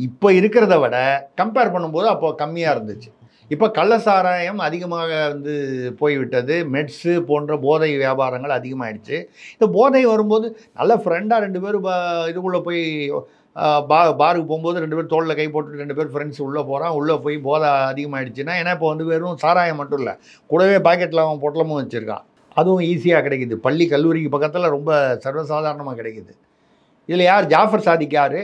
இப்போ இருக்கிறத விட கம்பேர் பண்ணும்போது அப்போ கம்மியாக இருந்துச்சு. இப்போ கள்ளசாராயம் அதிகமாக வந்து போய்விட்டது. மெட்ஸு போன்ற போதை வியாபாரங்கள் அதிகமாகிடுச்சு. இந்த போதை வரும்போது நல்ல ஃப்ரெண்டாக 2 பேர் இதுக்குள்ளே போய் பாருக்கு போகும்போது 2 பேர் தோளில் கை போட்டு 2 பேர் ஃப்ரெண்ட்ஸ் உள்ளே போகிறான். உள்ளே போய் போதை அதிகமாகிடுச்சுன்னா, ஏன்னா இப்போ வந்து வெறும் சாராயம் மட்டும் இல்லை, கூடவே பாக்கெட்டில் அவன் பொட்டலமும் வச்சுருக்கான். அதுவும் ஈஸியாக கிடைக்குது. பள்ளி கல்லூரிக்கு பக்கத்தில் ரொம்ப சர்வசாதாரணமாக கிடைக்குது. இதில் யார் ஜாஃபர் சாதிக் யார்?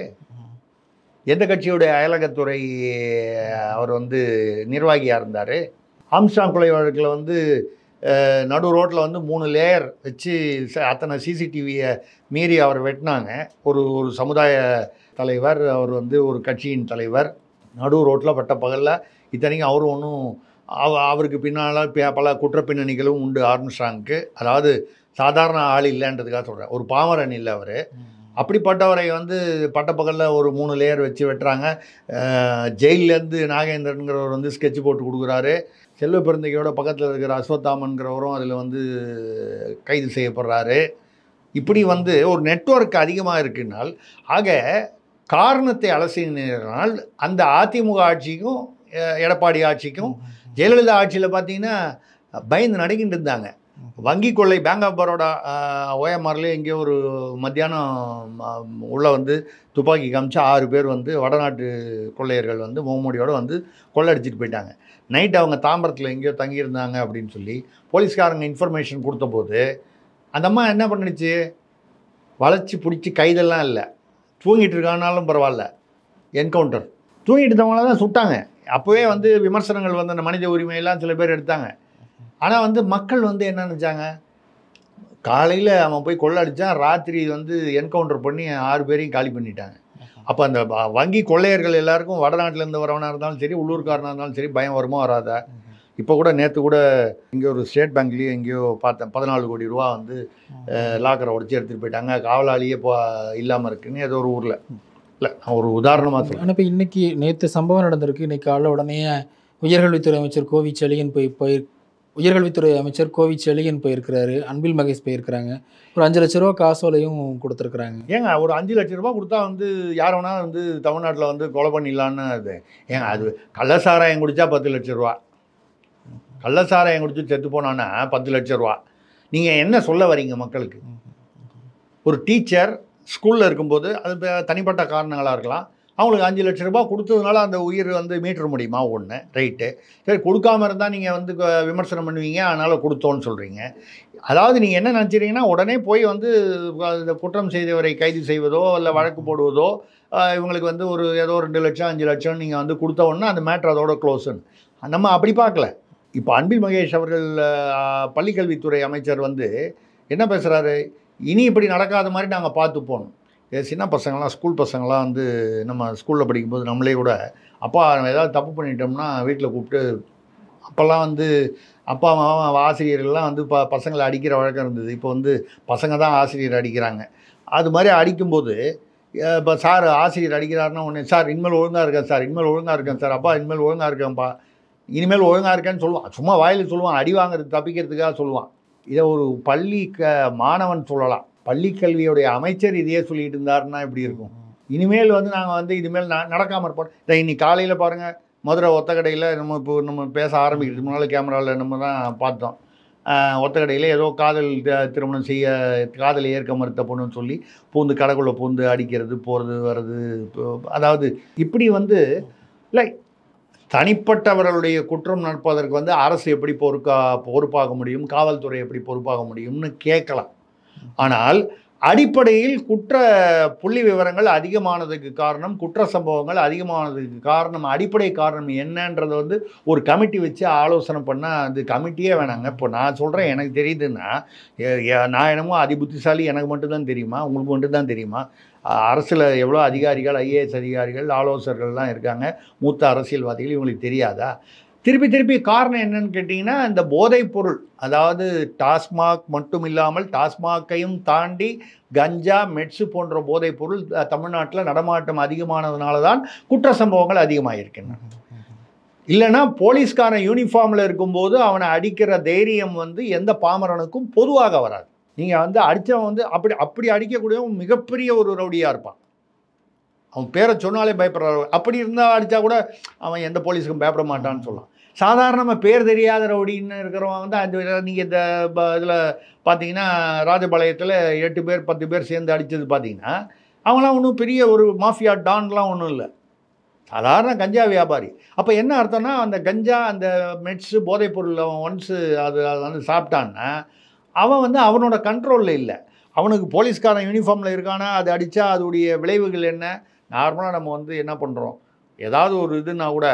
எந்த கட்சியுடைய அயலகத்துறை அவர் வந்து நிர்வாகியாக இருந்தார்? ஆம்ஸ்ட்ராங் கொலை வழக்கில் வந்து நடு ரோட்டில் வந்து 3 லேயர் வச்சு அத்தனை சிசிடிவியை மீறி அவர் வெட்டினாங்க. ஒரு சமுதாய தலைவர், அவர் வந்து ஒரு கட்சியின் தலைவர், நடு ரோட்டில் பட்ட பகலில். இத்தனைக்கும் அவரும் ஒன்றும் அவருக்கு பின்னால் பல குற்றப்பின்னணிகளும் உண்டு ஆர்ம்ஸ்ட்ராங்க்கு. அதாவது சாதாரண ஆள் இல்லைன்றதுக்காக சொல்கிறேன், ஒரு பாமரன் இல்லை அவர். அப்படிப்பட்டவரை வந்து பட்டப்பகலில் ஒரு 3 லேயர் வச்சு வெட்டுறாங்க. ஜெயிலேருந்து நாகேந்திரனுங்கிறவர் வந்து ஸ்கெட்ச் போட்டு கொடுக்குறாரு. செல்வ பெருந்தகையோட பக்கத்தில் இருக்கிற அஸ்வத்தாமன்கிறவரும் அதில் வந்து கைது செய்யப்படுறாரு. இப்படி வந்து ஒரு நெட்வொர்க் அதிகமாக இருக்குனால், ஆக காரணத்தை அலசினால் அந்த அதிமுக ஆட்சிக்கும் எடப்பாடி ஆட்சிக்கும், ஜெயலலிதா ஆட்சியில் பார்த்தீங்கன்னா பயந்து நடுங்கிட்டு இருந்தாங்க. வங்கி கொள்ளை, பேங்க் ஆஃப் பரோடா ஓஎம்ஆர்லேயே எங்கேயோ ஒரு மத்தியானம் உள்ளே வந்து துப்பாக்கி காமிச்சு 6 பேர் வந்து வடநாட்டு கொள்ளையர்கள் வந்து முகமூடியோடு வந்து கொள்ளடிச்சிட்டு போயிட்டாங்க. நைட் அவங்க தாம்பரத்தில் எங்கேயோ தங்கியிருந்தாங்க அப்படின்னு சொல்லி போலீஸ்காரங்க இன்ஃபர்மேஷன் கொடுத்தபோது அந்த அம்மா என்ன பண்ணிடுச்சு, வளைச்சி பிடிச்சி கைதெல்லாம் இல்லை, தூங்கிட்டு இருக்கானாலும் பரவாயில்ல, என்கவுண்டர், தூங்கிட்டு இருந்தவங்கள தான் சுட்டாங்க. அப்போவே வந்து விமர்சனங்கள் வந்து அந்த மனித உரிமையெல்லாம் சில பேர் எடுத்தாங்க. ஆனால் வந்து மக்கள் வந்து என்ன நினச்சாங்க, காலையில் அவன் போய் கொள்ளடிச்சான், ராத்திரி வந்து என்கவுண்டர் பண்ணி 6 பேரையும் காலி பண்ணிட்டாங்க. அப்போ அந்த வங்கி கொள்ளையர்கள் எல்லாருக்கும் வடநாட்டிலேருந்து வரவனாக இருந்தாலும் சரி, உள்ளூர்காரனாக இருந்தாலும் சரி, பயம் வருமோ வராதா? இப்போ கூட நேற்று கூட இங்கே ஒரு ஸ்டேட் பேங்க்லேயே எங்கேயோ பார்த்தேன், 14 கோடி ரூபா வந்து லாக்கரை உடச்சி எடுத்துகிட்டு போயிட்டாங்க, காவலாளியே இல்லாமல் இருக்குன்னு ஏதோ ஒரு ஊரில். இல்லை, நான் ஒரு உதாரணமாக சொல்கிறேன். ஆனால் இப்போ இன்றைக்கி நேற்று சம்பவம் நடந்திருக்கு. இன்றைக்கி காலைல உடனே உயர்கல்வித்துறை அமைச்சர் கோவிச்செழியன் போயிருக்கிறாரு, அன்பில் மகேஷ் போயிருக்கிறாங்க. ஒரு 5 லட்ச ரூபா காசோலையும் கொடுத்துருக்குறாங்க. ஏங்க ஒரு 5 லட்ச ரூபா கொடுத்தா வந்து யார் வேணா வந்து தமிழ்நாட்டில் வந்து கொலை பண்ணிடலான்னு அது ஏங்க? அது கள்ளசாராயம் குடித்தா 10 லட்ச ரூபா, கள்ளசாராயம் குடிச்சு செத்து போனான்னா 10 லட்ச ரூபா. நீங்கள் என்ன சொல்ல வரீங்க மக்களுக்கு? ஒரு டீச்சர் ஸ்கூலில் இருக்கும்போது அது தனிப்பட்ட காரணங்களாக இருக்கலாம், அவங்களுக்கு 5 லட்ச ரூபா கொடுத்ததுனால அந்த உயிர் வந்து மீட்ட முடியுமா? ஒன்று ரைட்டு. சரி, கொடுக்காமல் இருந்தால் நீங்கள் வந்து விமர்சனம் பண்ணுவீங்க, அதனால் கொடுத்தோன்னு சொல்கிறீங்க. அதாவது நீங்கள் என்ன நினச்சிங்கன்னா, உடனே போய் வந்து இந்த குற்றம் செய்தவரை கைது செய்வதோ இல்லை வழக்கு போடுவதோ, இவங்களுக்கு வந்து ஒரு ஏதோ 2 லட்சம் 5 லட்சம் நீங்கள் வந்து கொடுத்த உடனே அந்த மேட்ரு அதோட க்ளோஸுன்னு நம்ம அப்படி பார்க்கல. இப்போ அன்பில் மகேஷ் அவர்கள் பள்ளிக்கல்வித்துறை அமைச்சர் வந்து என்ன பேசுகிறாரு, இனி இப்படி நடக்காத மாதிரி நாங்கள் பார்த்து போகணும். சின்ன பசங்களாம், ஸ்கூல் பசங்களாம் வந்து நம்ம ஸ்கூலில் படிக்கும்போது நம்மளே கூட அப்பா ஏதாவது தப்பு பண்ணிட்டோம்னா வீட்டில் கூப்பிட்டு, அப்போல்லாம் வந்து அப்பா அம்மா ஆசிரியர்கள்லாம் வந்து பசங்களை அடிக்கிற வழக்கம் இருந்தது. இப்போ வந்து பசங்க தான் ஆசிரியர் அடிக்கிறாங்க. அது மாதிரி அடிக்கும்போது இப்போ சார் ஆசிரியர் அடிக்கிறாருன்னா உடனே, சார் இனிமேல் ஒழுங்காக இருக்கேன் சார், இனிமேல் ஒழுங்காக இருக்கேன் சார், அப்பா இனிமேல் ஒழுங்காக இருக்கேன்ப்பா, இனிமேல் ஒழுங்காக இருக்கேன்னு சொல்லுவான். சும்மா வாயில் சொல்லுவான், அடி வாங்குறது தப்பிக்கிறதுக்காக சொல்லுவான். இதை ஒரு பள்ளி மாணவன் சொல்லலாம். பள்ளிக்கல்வியுடைய அமைச்சர் இதையே சொல்லிட்டு இருந்தாருன்னா எப்படி இருக்கும்? இனிமேல் வந்து நாங்கள் வந்து இனிமேல் நடக்காமல் இருப்போம். இதை இன்னைக்கு காலையில் பாருங்கள், மதுரை ஒத்தக்கடையில் நம்ம பேச ஆரம்பிக்கிறதுக்கு முன்னால் கேமராவில் நம்ம தான் பார்த்தோம். ஒத்தக்கடையில் ஏதோ காதல் திருமணம் செய்ய காதலை ஏற்க மறுத்த பொண்ணுன்னு சொல்லி கடைக்குள்ளே பூந்து அடிக்கிறது, போகிறது வர்றது. அதாவது இப்படி வந்து இல்லை, தனிப்பட்டவர்களுடைய குற்றம் நடப்பதற்கு வந்து அரசு எப்படி பொறுப்பாக முடியும், காவல்துறை எப்படி பொறுப்பாக முடியும்னு கேட்கலாம். ஆனால் அடிப்படையில் குற்ற புள்ளி விவரங்கள் அதிகமானதுக்கு காரணம், குற்ற சம்பவங்கள் அதிகமானதுக்கு காரணம், அடிப்படை காரணம் என்னன்றதை வந்து ஒரு கமிட்டி வச்சு ஆலோசனை பண்ணால் அது கமிட்டியே வேணாங்க. இப்போ நான் சொல்கிறேன், எனக்கு தெரியுதுன்னா நான் என்னமோ அதிபுத்திசாலி, எனக்கு மட்டும்தான் தெரியுமா, உங்களுக்கு மட்டும்தான் தெரியுமா? அரசில் எவ்வளோ அதிகாரிகள், ஐஏஎஸ் அதிகாரிகள், ஆலோசகர்கள்லாம் இருக்காங்க, மூத்த அரசியல்வாதிகள், இவங்களுக்கு தெரியாதா? திருப்பி திருப்பி காரணம் என்னன்னு கேட்டிங்கன்னா, இந்த போதைப் பொருள், அதாவது டாஸ்மாக் மட்டும் இல்லாமல் டாஸ்மாக்கையும் தாண்டி கஞ்சா, மெட்ஸு போன்ற போதைப் பொருள் தமிழ்நாட்டில் நடமாட்டம் அதிகமானதுனால தான் குற்ற சம்பவங்கள் அதிகமாகிருக்கின்றன. இல்லைன்னா போலீஸ்காரன் யூனிஃபார்மில் இருக்கும்போது அவனை அடிக்கிற தைரியம் வந்து எந்த பாமரனுக்கும் பொதுவாக வராது. நீங்கள் வந்து அடித்தவன் வந்து அப்படி அடிக்கக்கூடியவன் மிகப்பெரிய ஒரு ரவுடியாக இருப்பான். அவன் பேரை சொன்னாலே பயப்படுற, அப்படி இருந்தால் அடித்தா கூட அவன் எந்த போலீஸுக்கும் பயப்பட மாட்டான்னு சொல்லலாம். சாதாரணமாக பேர் தெரியாத ரவுடின்னு இருக்கிறவன் வந்து நீங்கள் இந்த இதில் பார்த்தீங்கன்னா ராஜபாளையத்தில் 8 பேர் 10 பேர் சேர்ந்து அடித்தது பார்த்தீங்கன்னா அவங்களாம் ஒன்றும் பெரிய ஒரு மாஃபியா டான்லாம் ஒன்றும் இல்லை, சாதாரண கஞ்சா வியாபாரி. அப்போ என்ன அர்த்தம்னா, அந்த கஞ்சா, அந்த மெட்ஸு, போதைப்பொருள் அவன் ஒன்ஸு அது வந்து சாப்பிட்டான்னா அவன் வந்து அவனோட கண்ட்ரோலில் இல்லை. அவனுக்கு போலீஸ்காரன் யூனிஃபார்மில் இருக்கானா, அது அடித்தா அதோடைய விளைவுகள் என்ன? நார்மலாக நம்ம வந்து என்ன பண்ணுறோம், ஏதாவது ஒரு இதுனா கூட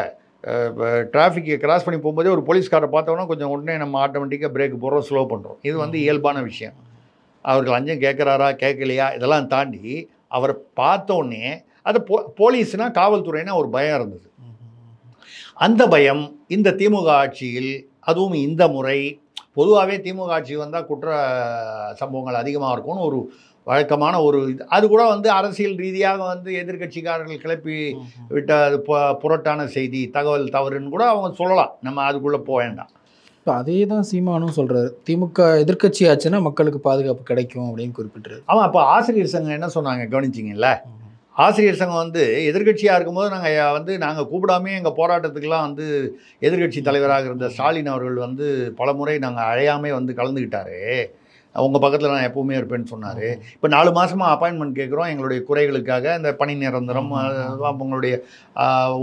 டிராஃபிக்கை கிராஸ் பண்ணி போகும்போதே ஒரு போலீஸ்காரை பார்த்தோன்னா கொஞ்சம் உடனே நம்ம ஆட்டோமேட்டிக்காக பிரேக் போடுறோம், ஸ்லோ பண்ணுறோம். இது வந்து இயல்பான விஷயம். அவருக்கு லஞ்சம் கேட்குறாரா கேட்கலையா இதெல்லாம் தாண்டி அவரை பார்த்தோன்னே அது போலீஸ்னால் காவல்துறைனா ஒரு பயம் இருந்தது. அந்த பயம் இந்த திமுக ஆட்சியில், அதுவும் இந்த முறை பொதுவாகவே திமுக ஆட்சி வந்தால் குற்ற சம்பவங்கள் அதிகமாக இருக்கும்னு ஒரு வழக்கமான ஒரு இது. அது கூட வந்து அரசியல் ரீதியாக வந்து எதிர்கட்சிக்காரர்கள் கிளப்பி விட்ட அது புரட்டான செய்தி, தகவல் தவறுன்னு கூட அவங்க சொல்லலாம். நம்ம அதுக்குள்ளே போக வேண்டாம். இப்போ அதே தான் சீமானும் சொல்கிறாரு, திமுக எதிர்க்கட்சி ஆச்சுன்னா மக்களுக்கு பாதுகாப்பு கிடைக்கும் அப்படின்னு குறிப்பிட்டாரு. ஆமாம், அப்போ ஆசிரியர் சங்கம் என்ன சொன்னாங்க கவனிச்சிங்கல்ல? ஆசிரியர் சங்கம் வந்து எதிர்கட்சியாக இருக்கும்போது நாங்கள் கூப்பிடாமே எங்கள் போராட்டத்துக்கெல்லாம் வந்து எதிர்கட்சி தலைவராக இருந்த ஸ்டாலின் அவர்கள் வந்து பல முறை நாங்கள் அழையாமே வந்து கலந்துக்கிட்டாரு. உங்கள் பக்கத்தில் நான் எப்போவுமே இருப்பேன்னு சொன்னார். இப்போ 4 மாதமாக அப்பாயின்மெண்ட் கேட்குறோம் எங்களுடைய குறைகளுக்காக, இந்த பணி நிரந்தரம், அவங்களுடைய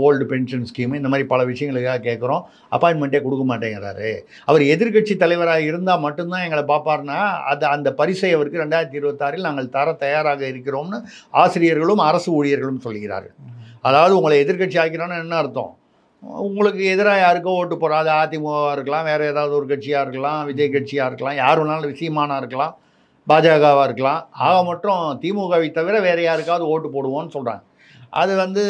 ஓல்டு பென்ஷன் ஸ்கீமு, இந்த மாதிரி பல விஷயங்களுக்காக கேட்குறோம். அப்பாயின்மெண்ட்டே கொடுக்க மாட்டேங்கிறாரு. அவர் எதிர்கட்சி தலைவராக இருந்தால் மட்டும்தான் எங்களை பார்ப்பார்னா அந்த பரிசை அவருக்கு 2026 நாங்கள் தர தயாராக இருக்கிறோம்னு ஆசிரியர்களும் அரசு ஊழியர்களும் சொல்கிறார்கள். அதாவது உங்களை எதிர்கட்சி ஆக்கிறோன்னு என்ன அர்த்தம்? உங்களுக்கு எதிராக யாருக்கோ ஓட்டு போகிறாது, அதிமுகவாக இருக்கலாம், வேறு ஏதாவது ஒரு கட்சியாக இருக்கலாம், விஜய் கட்சியாக இருக்கலாம், யார் வேணாலும், சீமானாக இருக்கலாம், பாஜகவாக இருக்கலாம், ஆக மட்டும் திமுகவை தவிர வேறு யாருக்காவது ஓட்டு போடுவோன்னு சொல்கிறாங்க. அது வந்து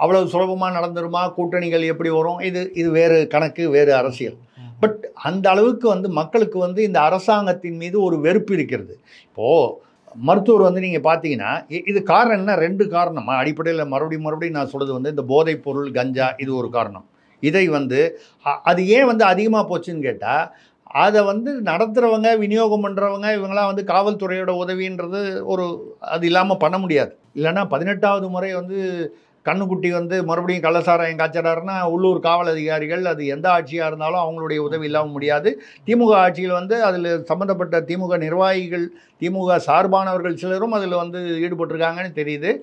அவ்வளவு சுலபமாக நடந்துருமா? கூட்டணிகள் எப்படி வரும்? இது வேறு கணக்கு, வேறு அரசியல். பட் அந்த அளவுக்கு வந்து மக்களுக்கு வந்து இந்த அரசாங்கத்தின் மீது ஒரு வெறுப்பு இருக்கிறது. இப்போது மருத்துவர் வந்து நீங்கள் பார்த்தீங்கன்னா இது காரணம் என்ன? 2 காரணம் அடிப்படையில் மறுபடியும் நான் சொல்கிறது வந்து இந்த போதைப் பொருள், கஞ்சா, இது ஒரு காரணம். இதை வந்து அது ஏன் வந்து அதிகமாக போச்சுன்னு கேட்டால், அதை வந்து நடத்துகிறவங்க, விநியோகம் பண்ணுறவங்க, இவங்களாம் வந்து காவல்துறையோட உதவின்றது அது இல்லாமல் பண்ண முடியாது. இல்லைன்னா 18வது முறை வந்து கண்ணுக்குட்டி வந்து மறுபடியும் கள்ளசாராயம் காய்ச்சறாருன்னா உள்ளூர் காவல் அதிகாரிகள், அது எந்த ஆட்சியாக இருந்தாலும் அவங்களுடைய உதவி இல்லாமல் முடியாது. திமுக ஆட்சியில் வந்து அதில் சம்மந்தப்பட்ட திமுக நிர்வாகிகள், திமுக சார்பானவர்கள் சிலரும் அதில் வந்து ஈடுபட்டிருக்காங்கன்னு தெரியுது.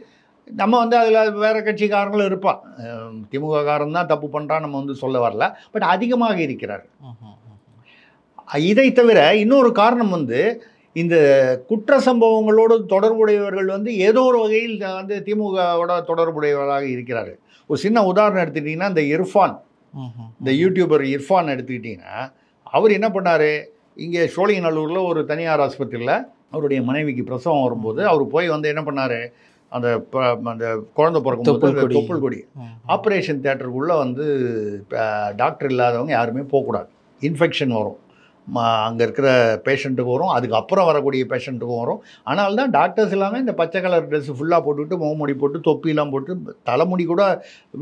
நம்ம வந்து அதில் வேறு கட்சிக்காரங்களும் இருப்பான், திமுக காரன் தான் தப்பு பண்ணுறான் நம்ம வந்து சொல்ல வரல, பட் அதிகமாக இருக்கிறார். இதை தவிர இன்னொரு காரணம் வந்து இந்த குற்ற சம்பவங்களோடு தொடர்புடையவர்கள் வந்து ஏதோ ஒரு வகையில் வந்து திமுகவோட தொடர்புடையவர்களாக இருக்கிறார்கள். ஒரு சின்ன உதாரணம் எடுத்துக்கிட்டிங்கன்னா, இந்த இர்ஃபான், இந்த யூடியூபர் இர்ஃபான் எடுத்துக்கிட்டிங்கன்னா, அவர் என்ன பண்ணார், இங்கே சோழிங்கநல்லூரில் ஒரு தனியார் ஆஸ்பத்திரியில் அவருடைய மனைவிக்கு பிரசவம் வரும்போது அவர் போய் வந்து என்ன பண்ணார், அந்த குழந்தை பிறக்கும்போது தொப்புள் கொடி ஆப்ரேஷன் தியேட்டருக்குள்ளே வந்து டாக்டர் இல்லாதவங்க யாருமே போகக்கூடாது, இன்ஃபெக்ஷன் வரும், அங்கே இருக்கிற பேஷண்ட்டுக்கு வரும், அதுக்கப்புறம் வரக்கூடிய பேஷண்ட்டுக்கும் வரும். ஆனால் தான் டாக்டர்ஸ் எல்லாமே இந்த பச்சை கலர் ட்ரெஸ்ஸு ஃபுல்லாக போட்டுவிட்டு, முகமுடி போட்டு, தொப்பிலாம் போட்டு, தலைமுடி கூட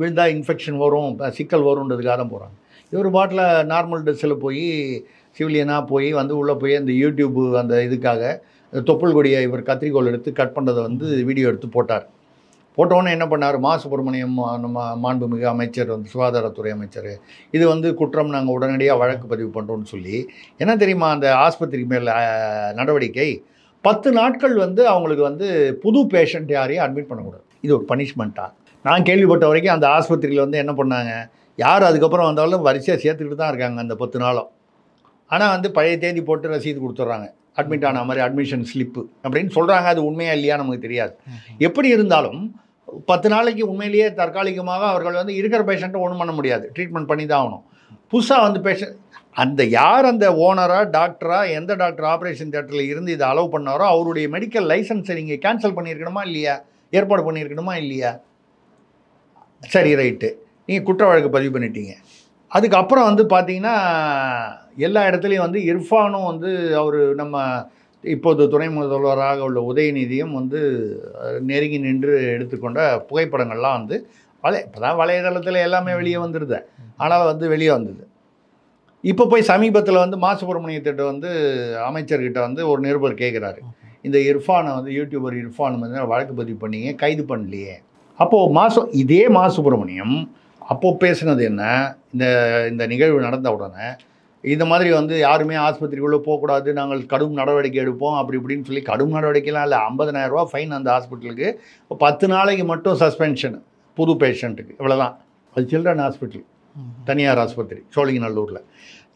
விழுந்தால் இன்ஃபெக்ஷன் வரும், சிக்கல் வரும்ன்றதுக்காக தான் போகிறாங்க. இவர் பாட்டில் நார்மல் ட்ரெஸ்ஸில் போய் சிவிலியனாக போய் வந்து உள்ளே போய் அந்த யூடியூப்பு அந்த இதுக்காக தொப்புள் கொடியை இவர் கத்திரிக்கோள் எடுத்து கட் பண்ணுறதை வந்து வீடியோ எடுத்து போட்டார். போட்டோன்னே என்ன பண்ணார், மா சுப்பிரமணியம் நம்ம மாண்புமிகு அமைச்சர் வந்து சுகாதாரத்துறை அமைச்சர், இது வந்து குற்றம், நாங்கள் உடனடியாக வழக்கு பதிவு பண்ணுறோன்னு சொல்லி, என்ன தெரியுமா அந்த ஆஸ்பத்திரிக்கு மேலே நடவடிக்கை, 10 நாட்கள் வந்து அவங்களுக்கு வந்து புது பேஷண்ட் யாரையும் அட்மிட் பண்ணக்கூடாது. இது ஒரு பனிஷ்மெண்ட்டாக நான் கேள்விப்பட்ட வரைக்கும். அந்த ஆஸ்பத்திரியில் வந்து என்ன பண்ணாங்க, யார் அதுக்கப்புறம் வந்தாலும் வரிசையாக சேர்த்துக்கிட்டு தான் இருக்காங்க அந்த 10 நாளும். ஆனால் வந்து பழைய தேதி போட்டு ரசீது கொடுத்துட்றாங்க, அட்மிட் ஆன மாதிரி அட்மிஷன் ஸ்லிப்பு அப்படின்னு சொல்கிறாங்க. அது உண்மையாக இல்லையா நமக்கு தெரியாது. எப்படி இருந்தாலும் 10 நாளைக்கு உண்மையிலேயே தற்காலிகமாக அவர்கள் வந்து இருக்கிற பேஷண்ட்டை ஒன்றும் பண்ண முடியாது, ட்ரீட்மெண்ட் பண்ணி தான் ஆகணும். புதுசாக வந்து பேஷண்ட் அந்த யார் அந்த ஓனராக, டாக்டராக, எந்த டாக்டர் ஆப்ரேஷன் தியேட்டரில் இருந்து இதை அலோவ் பண்ணாரோ அவருடைய மெடிக்கல் லைசன்ஸை நீங்கள் கேன்சல் பண்ணியிருக்கணுமா இல்லையா? ஏற்பாடு பண்ணியிருக்கணுமா இல்லையா? சரி, ரைட்டு, நீங்கள் குற்ற வழக்கு பதிவு பண்ணிட்டீங்க. அதுக்கப்புறம் வந்து பார்த்தீங்கன்னா எல்லா இடத்துலையும் வந்து இர்ஃபானும் வந்து அவர் நம்ம இப்போது துணை முதல்வராக உள்ள உதயநிதியும் வந்து நெருங்கி நின்று எடுத்துக்கொண்ட புகைப்படங்கள்லாம் வந்து இப்போ தான் வலைதளத்தில் எல்லாமே வெளியே வந்துடுது. ஆனால் வந்து வெளியே வந்தது. இப்போ போய் சமீபத்தில் வந்து மா சுப்பிரமணியத்திட்ட வந்து அமைச்சர்கிட்ட வந்து ஒரு நிருபர் கேட்குறாரு, இந்த இர்ஃபானை வந்து யூடியூபர் இர்ஃபான் வந்து வழக்கு பதிவு பண்ணீங்க, கைது பண்ணலையே. அப்போது இதே மா சுப்பிரமணியம் அப்போது பேசுனது என்ன, இந்த நிகழ்வு நடந்த உடனே இந்த மாதிரி வந்து யாருமே ஆஸ்பத்திரிக்குள்ளே போகக்கூடாது, நாங்கள் கடும் நடவடிக்கை எடுப்போம் அப்படி இப்படின்னு சொல்லி, கடும் நடவடிக்கைலாம் இல்லை, 50,000 ரூபா ஃபைன் அந்த ஹாஸ்பிட்டலுக்கு, 10 நாளைக்கு மட்டும் சஸ்பென்ஷன் புது பேஷண்ட்டுக்கு, இவ்வளோதான். அது சில்ட்ரன் ஹாஸ்பிட்டல், தனியார் ஆஸ்பத்திரி சோழிங்கநல்லூரில்.